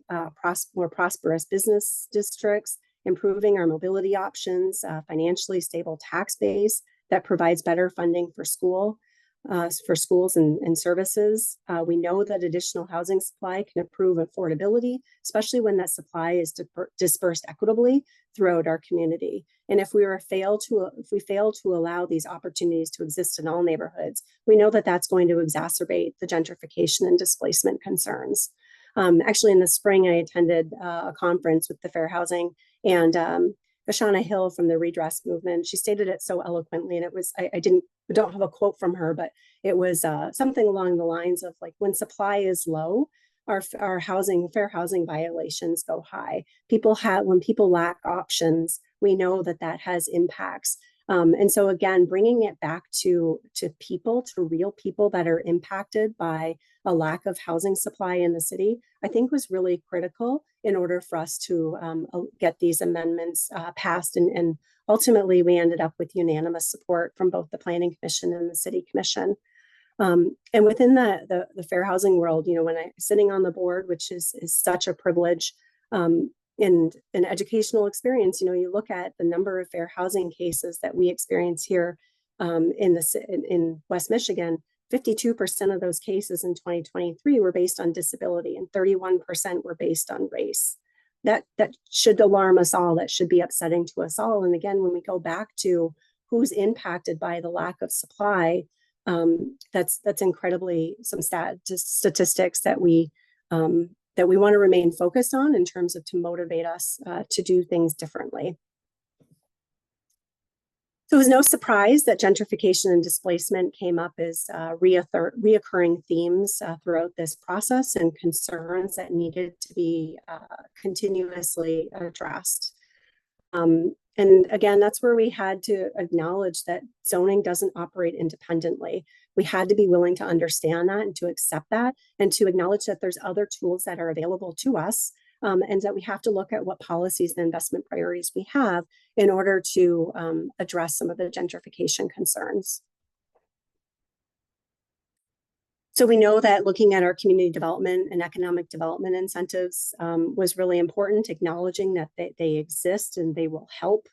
more prosperous business districts, improving our mobility options, financially stable tax base that provides better funding for schools and services. We know that additional housing supply can improve affordability, especially when that supply is dispersed equitably throughout our community. And if we fail to allow these opportunities to exist in all neighborhoods, we know that that's going to exacerbate the gentrification and displacement concerns. Actually, in the spring, I attended a conference with the Fair Housing, and Ashana Hill from the Redress Movement, she stated it so eloquently, and it was, I don't have a quote from her, but it was something along the lines of like, when supply is low, our fair housing violations go high. When people lack options, we know that has impacts. And so again, bringing it back to real people that are impacted by a lack of housing supply in the city, I think was really critical in order for us to get these amendments passed. And ultimately, we ended up with unanimous support from both the Planning Commission and the City Commission. And within the fair housing world, when I'm sitting on the board, which is such a privilege, and an educational experience, you look at the number of fair housing cases that we experience here in West Michigan. 52% of those cases in 2023 were based on disability, and 31% were based on race. That should alarm us all. That should be upsetting to us all. And again, when we go back to who's impacted by the lack of supply, that's incredibly some statistics that we want to remain focused on in terms of to motivate us to do things differently. So it was no surprise that gentrification and displacement came up as reoccurring themes throughout this process, and concerns that needed to be continuously addressed. And again, that's where we had to acknowledge that zoning doesn't operate independently. We had to be willing to understand that and to accept that, and to acknowledge that there's other tools that are available to us, and that we have to look at what policies and investment priorities we have in order to address some of the gentrification concerns. So we know that looking at our community development and economic development incentives was really important, acknowledging that they exist and they will help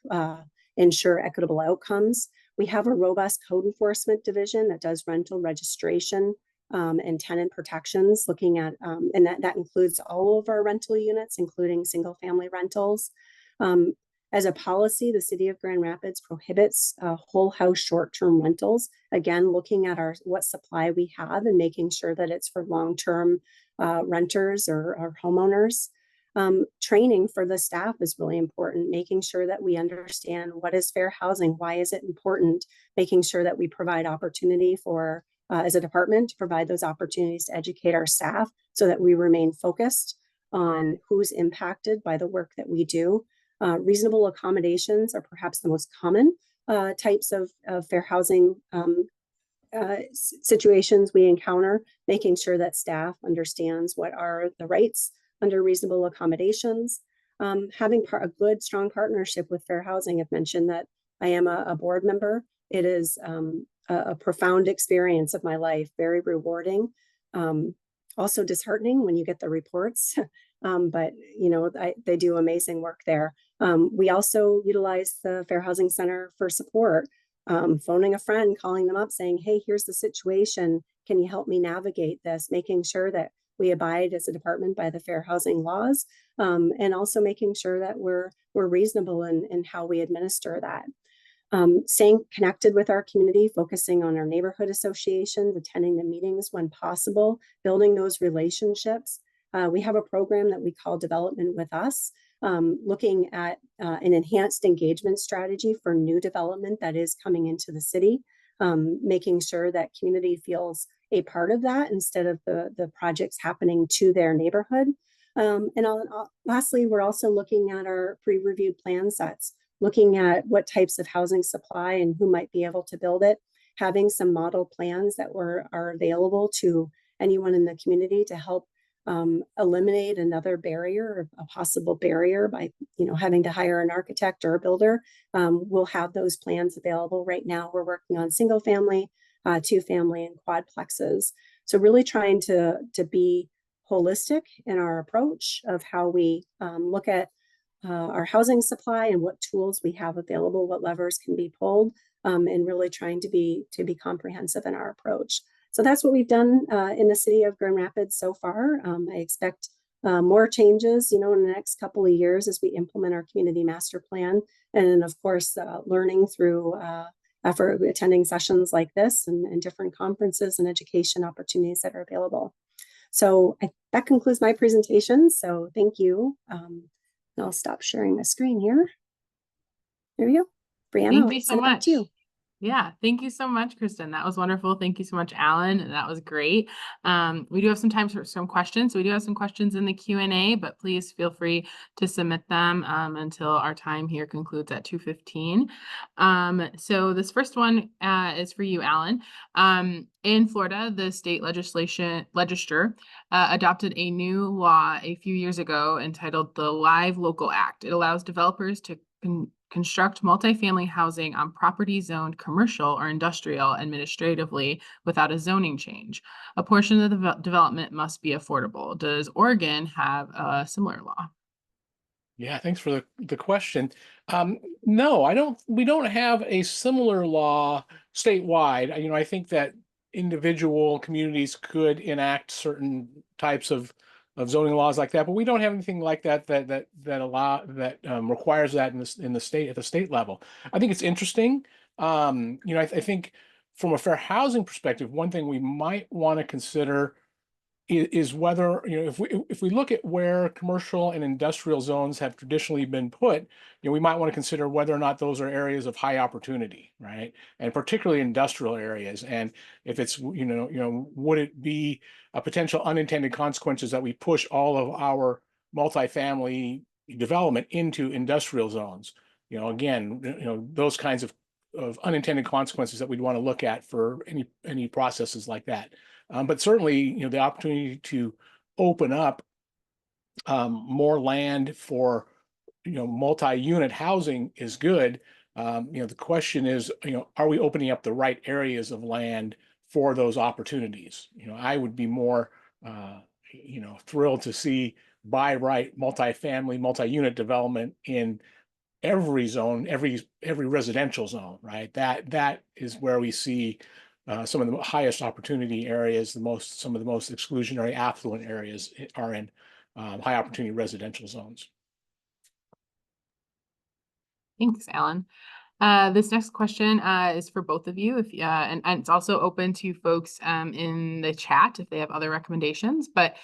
ensure equitable outcomes. We have a robust code enforcement division that does rental registration and tenant protections, looking at, and that includes all of our rental units, including single family rentals. As a policy, the city of Grand Rapids prohibits whole house short-term rentals. Again, looking at what supply we have and making sure that it's for long-term renters or homeowners. Training for the staff is really important, making sure that we understand what is fair housing, why is it important, making sure that we provide opportunity for, as a department, to provide those opportunities to educate our staff so that we remain focused on who's impacted by the work that we do. Reasonable accommodations are perhaps the most common types of fair housing situations we encounter, making sure that staff understands what are the rights under reasonable accommodations. Having a good, strong partnership with Fair Housing. I've mentioned that I am a board member. It is a profound experience of my life, very rewarding. Also disheartening when you get the reports, but you know, they do amazing work there. We also utilize the Fair Housing Center for support. Phoning a friend, calling them up, saying, hey, here's the situation. Can you help me navigate this? Making sure that we abide as a department by the fair housing laws, and also making sure that we're reasonable in how we administer that. Staying connected with our community, focusing on our neighborhood associations, attending the meetings when possible, building those relationships. We have a program that we call Development with Us, looking at an enhanced engagement strategy for new development that is coming into the city, making sure that community feels a part of that instead of the projects happening to their neighborhood. Lastly, we're also looking at our pre-reviewed plan sets, looking at what types of housing supply and who might be able to build it, having some model plans that are available to anyone in the community to help eliminate another barrier, a possible barrier by, you know, having to hire an architect or a builder. We'll have those plans available. Right now, we're working on single family, 2-family, and quadplexes. So really trying to be holistic in our approach of how we look at our housing supply and what tools we have available, what levers can be pulled, and really trying to be comprehensive in our approach. So that's what we've done in the city of Grand Rapids so far. I expect more changes, you know, in the next couple of years as we implement our community master plan. And then, of course, learning through effort, attending sessions like this and different conferences and education opportunities that are available. So that concludes my presentation. So thank you. I'll stop sharing my screen here. There we go. Brianna, Thank you so much. Yeah, thank you so much, Kristen. That was wonderful. Thank you so much, Alan. That was great. We do have some time for some questions. So we do have some questions in the Q&A, but please feel free to submit them until our time here concludes at 2:15. So this first one is for you, Alan. In Florida, the state legislature adopted a new law a few years ago entitled the Live Local Act. It allows developers to construct multifamily housing on property zoned commercial or industrial administratively without a zoning change. A portion of the development must be affordable. Does Oregon have a similar law? Yeah, thanks for the question. No, we don't have a similar law statewide. You know, I think that individual communities could enact certain types of zoning laws like that, but we don't have anything like that requires that in the state at the state level. I think it's interesting. You know, I think from a fair housing perspective, one thing we might want to consider is whether, you know, if we look at where commercial and industrial zones have traditionally been put, you know, we might want to consider whether or not those are areas of high opportunity, right? And particularly industrial areas. And if it's, you know, would it be a potential unintended consequences that we push all of our multifamily development into industrial zones? You know, again, you know, those kinds of unintended consequences that we'd want to look at for any processes like that. But certainly, you know, the opportunity to open up more land for, you know, multi-unit housing is good. You know, the question is, you know, are we opening up the right areas of land for those opportunities? You know, I would be more, you know, thrilled to see by right multifamily, multi-unit development in every zone, every residential zone, right? That is where we see some of the highest opportunity areas. Some of the most exclusionary affluent areas are in high opportunity residential zones. Thanks, Alan. This next question is for both of you, and it's also open to folks in the chat if they have other recommendations. But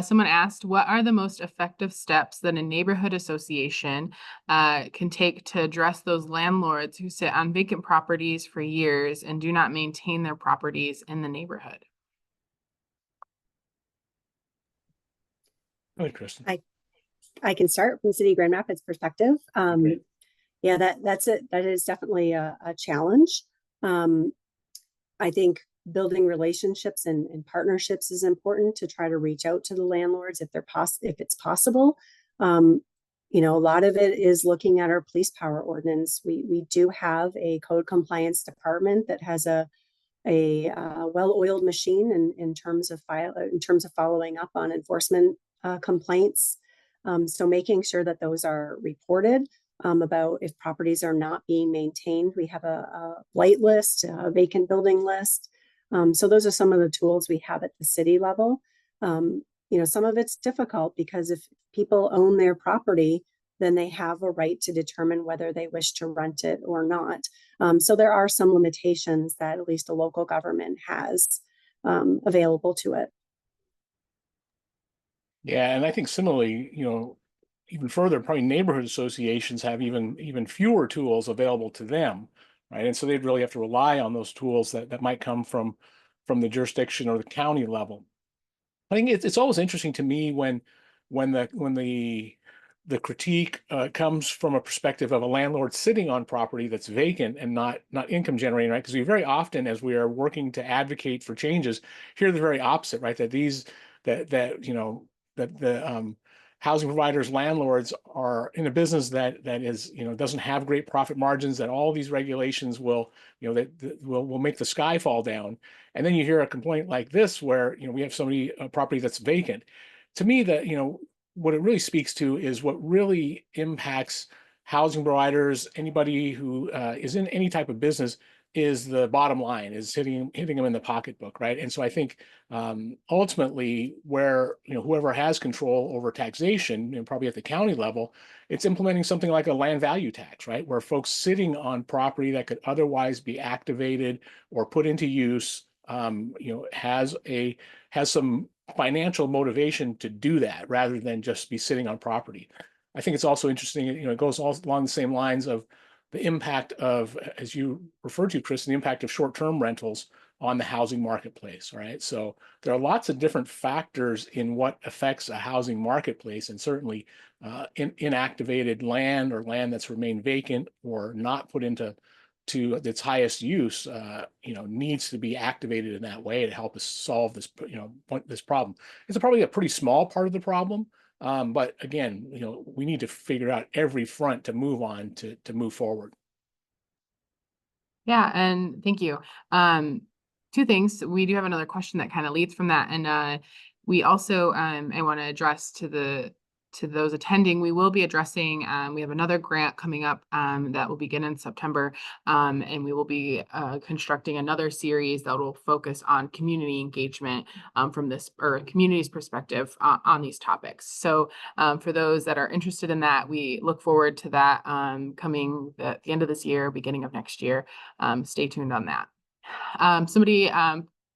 someone asked, what are the most effective steps that a neighborhood association can take to address those landlords who sit on vacant properties for years and do not maintain their properties in the neighborhood? Go ahead, Kristen. I can start from City of Grand Rapids perspective. Yeah, that's it. That is definitely a challenge. I think building relationships and partnerships is important to try to reach out to the landlords if it's possible. Um, a lot of it is looking at our police power ordinance. We do have a code compliance department that has a well-oiled machine in terms of following up on enforcement complaints. So making sure that those are reported about if properties are not being maintained. We have a blight list, a vacant building list. So those are some of the tools we have at the city level. Some of it's difficult because if people own their property, then they have a right to determine whether they wish to rent it or not. So there are some limitations that at least a local government has available to it. Yeah, and I think similarly, even further, probably neighborhood associations have even fewer tools available to them, right? And so they'd really have to rely on those tools that might come from the jurisdiction or the county level. I think it's always interesting to me when the critique comes from a perspective of a landlord sitting on property that's vacant and not income generating, right? Because we very often, as we are working to advocate for changes, hear the very opposite, right? That the housing providers, landlords are in a business that is, doesn't have great profit margins, that all these regulations will, that will make the sky fall down. And then you hear a complaint like this where, we have a property that's vacant. To me, that, what it really speaks to is what really impacts housing providers, anybody who is in any type of business, is the bottom line, is hitting them in the pocketbook, right? And so I think ultimately, where whoever has control over taxation, probably at the county level, it's implementing something like a land value tax, right? Where folks sitting on property that could otherwise be activated or put into use, has some financial motivation to do that rather than just be sitting on property. I think it's also interesting, it goes all along the same lines of the impact of, as you referred to, Chris, the impact of short-term rentals on the housing marketplace, right? So there are lots of different factors in what affects a housing marketplace, and certainly inactivated land or land that's remained vacant or not put into its highest use, needs to be activated in that way to help us solve this, this problem. It's probably a pretty small part of the problem, but again, we need to figure out every front to move on to move forward. Yeah, and thank you. Two things. We do have another question that kind of leads from that, and we also I want to address to those attending. We will be addressing. We have another grant coming up that will begin in September, and we will be constructing another series that will focus on community engagement from this or community's perspective on these topics. So for those that are interested in that, we look forward to that coming at the end of this year, beginning of next year. Stay tuned on that. Somebody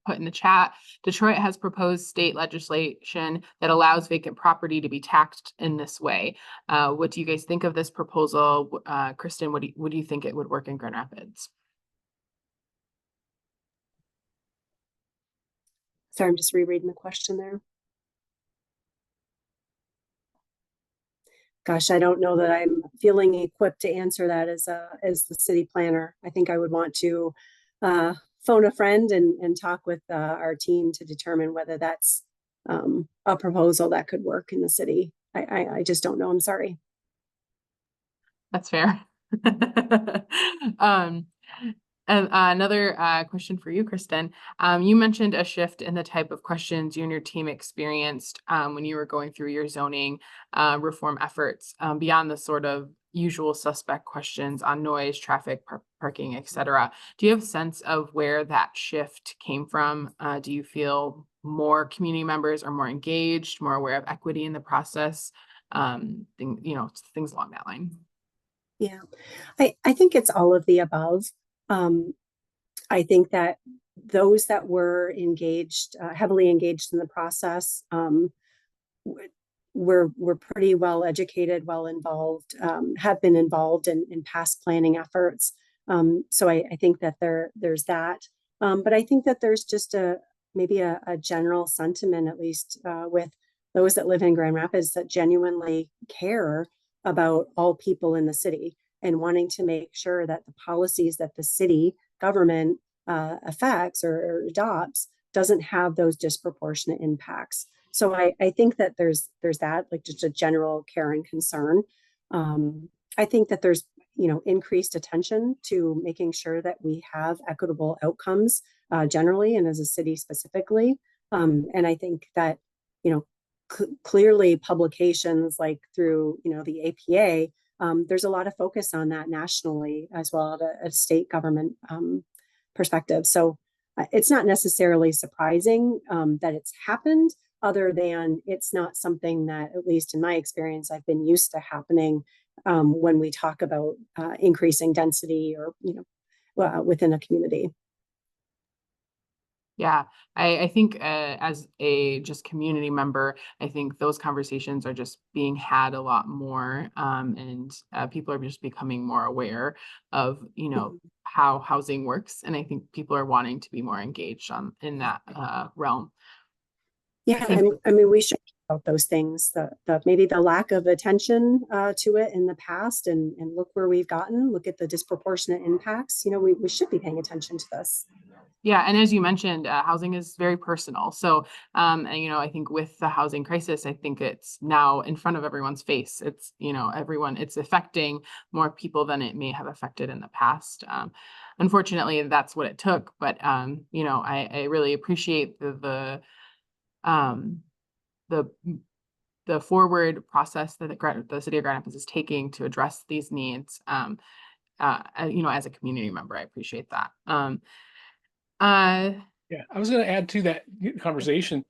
put in the chat, Detroit has proposed state legislation that allows vacant property to be taxed in this way. What do you guys think of this proposal? Kristen, what do you think it would work in Grand Rapids? Sorry, I'm just rereading the question there. Gosh, I don't know that I'm feeling equipped to answer that as the city planner. I think I would want to phone a friend and talk with our team to determine whether that's a proposal that could work in the city. I just don't know. I'm sorry. That's fair. And another question for you, Kristen. You mentioned a shift in the type of questions you and your team experienced when you were going through your zoning reform efforts beyond the sort of usual suspect questions on noise, traffic, parking, etc. Do you have a sense of where that shift came from? Do you feel more community members are more engaged, more aware of equity in the process? Things along that line. Yeah, I think it's all of the above. I think that those that were engaged, heavily engaged in the process, were pretty well educated, well involved, have been involved in past planning efforts. So I think that there's that. But I think that there's just maybe a general sentiment, at least with those that live in Grand Rapids, that genuinely care about all people in the city and wanting to make sure that the policies that the city government affects or adopts doesn't have those disproportionate impacts. So I think that there's that, like, just a general care and concern. I think that there's, increased attention to making sure that we have equitable outcomes generally, and as a city specifically. And I think that, clearly publications like through, the APA, there's a lot of focus on that nationally as well at a state government perspective. So it's not necessarily surprising that it's happened, other than it's not something that, at least in my experience, I've been used to happening when we talk about increasing density or, within a community. Yeah, I think as a just community member, I think those conversations are just being had a lot more, and people are just becoming more aware of, how housing works, and I think people are wanting to be more engaged in that realm. Yeah, I mean, we should talk about those things, the maybe the lack of attention to it in the past, and look where we've gotten. Look at the disproportionate impacts. We should be paying attention to this. Yeah, and as you mentioned, housing is very personal. So, and I think with the housing crisis, I think it's now in front of everyone's face. It's it's affecting more people than it may have affected in the past. Unfortunately, that's what it took. But I really appreciate the forward process that the city of Grand Rapids is taking to address these needs. As a community member, I appreciate that. Yeah, I was going to add to that conversation.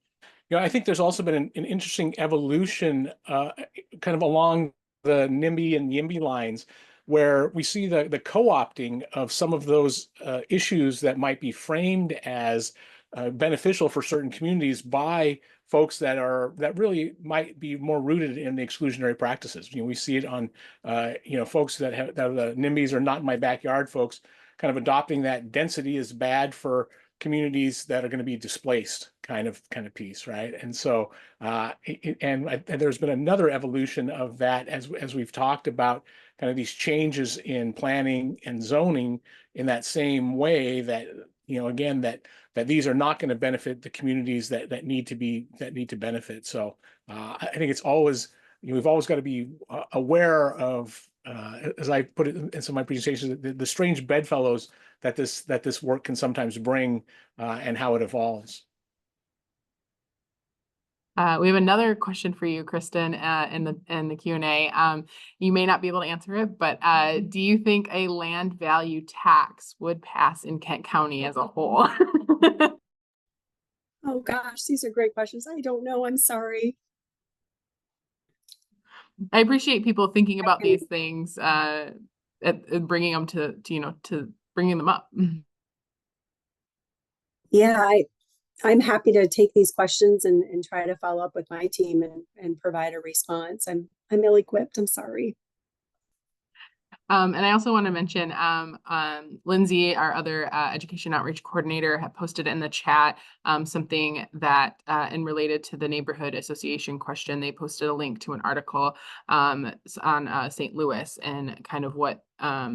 I think there's also been an interesting evolution kind of along the NIMBY and YIMBY lines, where we see the co-opting of some of those issues that might be framed as beneficial for certain communities by folks that really might be more rooted in the exclusionary practices. We see it on folks that the NIMBYs are not in my backyard folks kind of adopting that density is bad for communities that are going to be displaced kind of piece, right? And so and there's been another evolution of that as we've talked about kind of these changes in planning and zoning in that same way that again that these are not going to benefit the communities that need to benefit. So I think it's always we've always got to be aware of as I put it in some of my presentations, the strange bedfellows that this work can sometimes bring and how it evolves. We have another question for you, Kristen, in the Q&A. You may not be able to answer it, but do you think a land value tax would pass in Kent County as a whole? Oh gosh, these are great questions. I don't know. I'm sorry. I appreciate people thinking about these things and bringing them to bringing them up. Yeah, I'm happy to take these questions and try to follow up with my team and provide a response. I'm ill-equipped. I'm sorry. And I also want to mention Lindsay, our other education outreach coordinator, had posted in the chat something that and related to the neighborhood association question. They posted a link to an article on St. Louis and kind of what a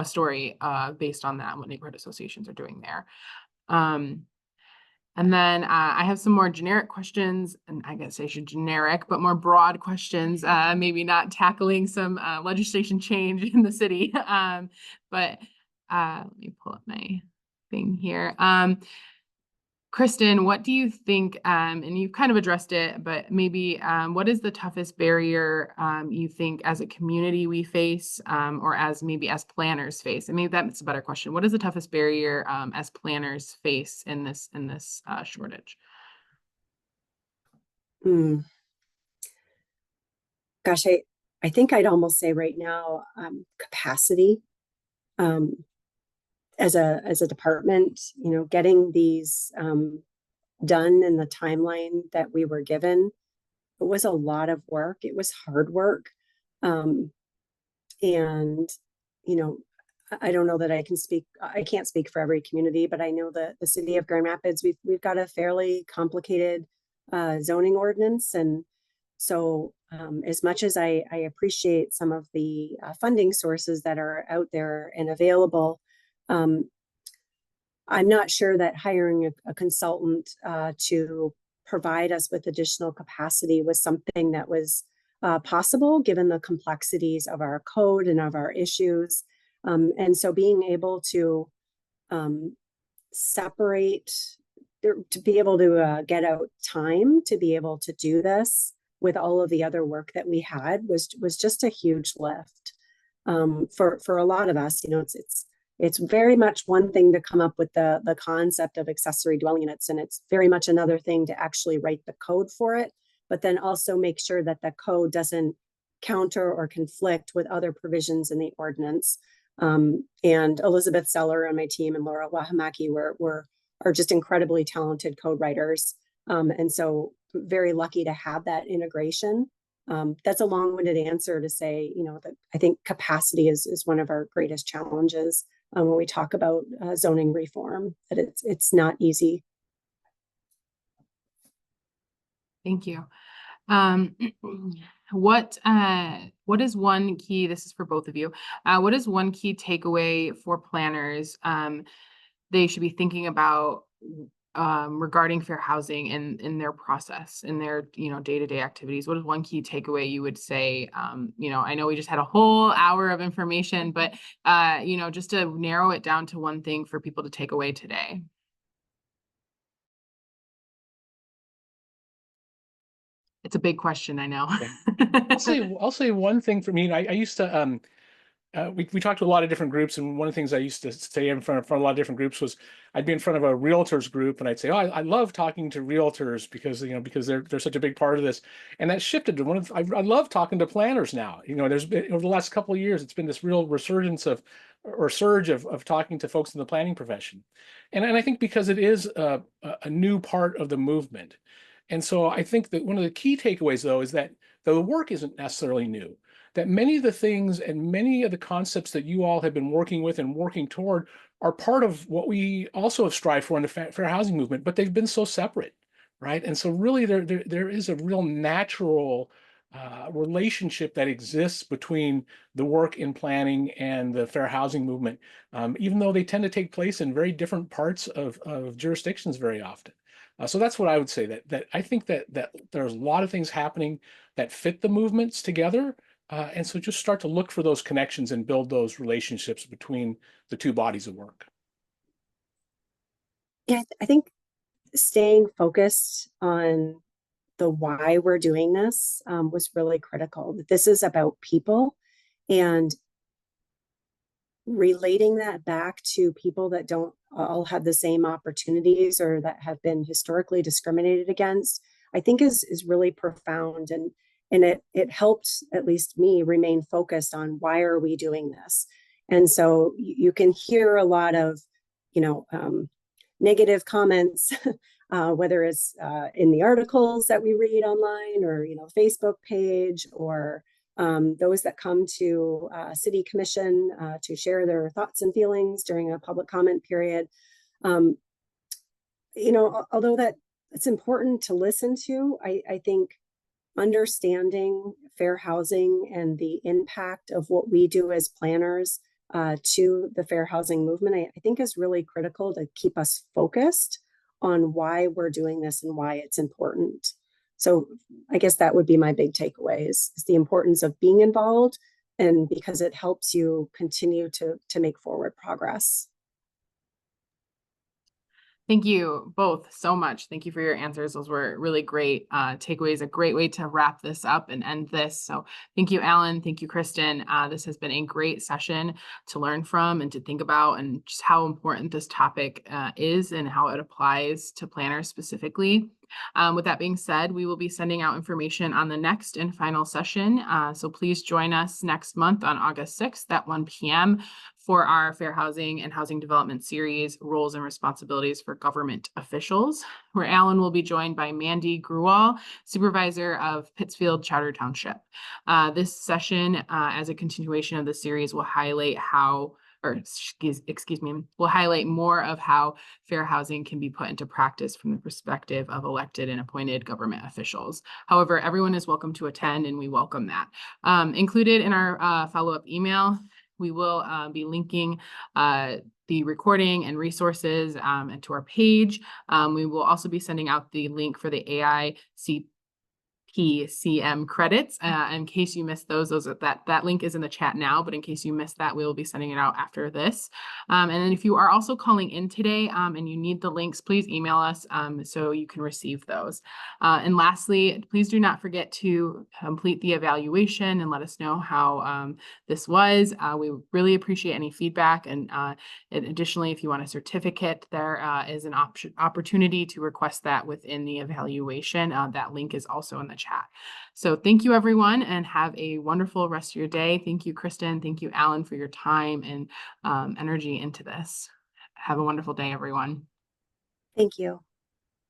story based on that, what neighborhood associations are doing there. And then I have some more generic questions, and I guess I should generic, but more broad questions, maybe not tackling some legislation change in the city. But let me pull up my thing here. Kristen, what do you think, and you've kind of addressed it, but maybe what is the toughest barrier you think as a community we face, or as planners face? And maybe that's a better question. What is the toughest barrier as planners face in this shortage? Gosh, I think I'd almost say right now capacity. As a department, getting these done in the timeline that we were given, it was a lot of work. It was hard work. And, I don't know that I can't speak for every community, but I know that the city of Grand Rapids, we've got a fairly complicated zoning ordinance, and So as much as I appreciate some of the funding sources that are out there and available, I'm not sure that hiring a consultant to provide us with additional capacity was something that was possible given the complexities of our code and of our issues. And so being able to separate, to be able to get out time to be able to do this with all of the other work that we had was just a huge lift for a lot of us. You know, it's very much one thing to come up with the concept of accessory dwelling units, and it's very much another thing to actually write the code for it, but then also make sure that the code doesn't counter or conflict with other provisions in the ordinance. And Elizabeth Seller on my team and Laura Wahamaki are just incredibly talented code writers. And so very lucky to have that integration. That's a long-winded answer to say, you know, that I think capacity is one of our greatest challenges when we talk about zoning reform, that it's not easy. Thank you. What is one key, this is for both of you, what is one key takeaway for planners they should be thinking about regarding fair housing in their process, in their, you know, day-to-day activities? What is one key takeaway you would say? You know, I know we just had a whole hour of information, but you know, just to narrow it down to one thing for people to take away today. It's a big question, I know. I'll say one thing for me. I used to we talked to a lot of different groups, and one of the things I used to say in front of a lot of different groups was I'd be in front of a realtors group and I'd say, oh, I love talking to realtors because, you know, because they're such a big part of this. And that shifted to one of, I love talking to planners now. You know, there's been over the last couple of years, it's been this real resurgence of, or surge of talking to folks in the planning profession. And I think because it is a new part of the movement. And so I think that one of the key takeaways, though, is that the work isn't necessarily new, that many of the things and many of the concepts that you all have been working with and working toward are part of what we also have strived for in the fair housing movement, but they've been so separate, right? And so really there is a real natural relationship that exists between the work in planning and the fair housing movement, even though they tend to take place in very different parts of jurisdictions very often. So that's what I would say, that I think that there's a lot of things happening that fit the movements together. And so just start to look for those connections and build those relationships between the two bodies of work. Yeah, I think staying focused on the why we're doing this was really critical. This is about people, and relating that back to people that don't all have the same opportunities or that have been historically discriminated against, I think is really profound. And it helped at least me remain focused on why are we doing this. And so you can hear a lot of, you know, negative comments, whether it's in the articles that we read online or, you know, Facebook page, or those that come to City Commission to share their thoughts and feelings during a public comment period. You know, although that it's important to listen to, I think understanding fair housing and the impact of what we do as planners to the fair housing movement, I think is really critical to keep us focused on why we're doing this and why it's important. So I guess that would be my big takeaway is the importance of being involved, and because it helps you continue to make forward progress. Thank you both so much. Thank you for your answers. Those were really great takeaways, a great way to wrap this up and end this. So thank you, Alan. Thank you, Kristen. This has been a great session to learn from and to think about, and just how important this topic is and how it applies to planners specifically. With that being said, we will be sending out information on the next and final session. So please join us next month on August 6th at 1 p.m. for our Fair Housing and Housing Development Series, Roles and Responsibilities for Government Officials, where Alan will be joined by Mandy Gruwal, Supervisor of Pittsfield Charter Township. This session, as a continuation of the series, will highlight how excuse me, will highlight more of how fair housing can be put into practice from the perspective of elected and appointed government officials. However, everyone is welcome to attend, and we welcome that. Included in our follow-up email, we will be linking the recording and resources and to our page. We will also be sending out the link for the AICPCM credits. In case you missed those that link is in the chat now, but in case you missed that, we will be sending it out after this. And then if you are also calling in today and you need the links, please email us so you can receive those. And lastly, please do not forget to complete the evaluation and let us know how this was. We really appreciate any feedback. And additionally, if you want a certificate, there is an opportunity to request that within the evaluation. That link is also in the chat. So thank you, everyone, and have a wonderful rest of your day. Thank you, Kristen. Thank you, Alan, for your time and energy into this. Have a wonderful day, everyone. Thank you.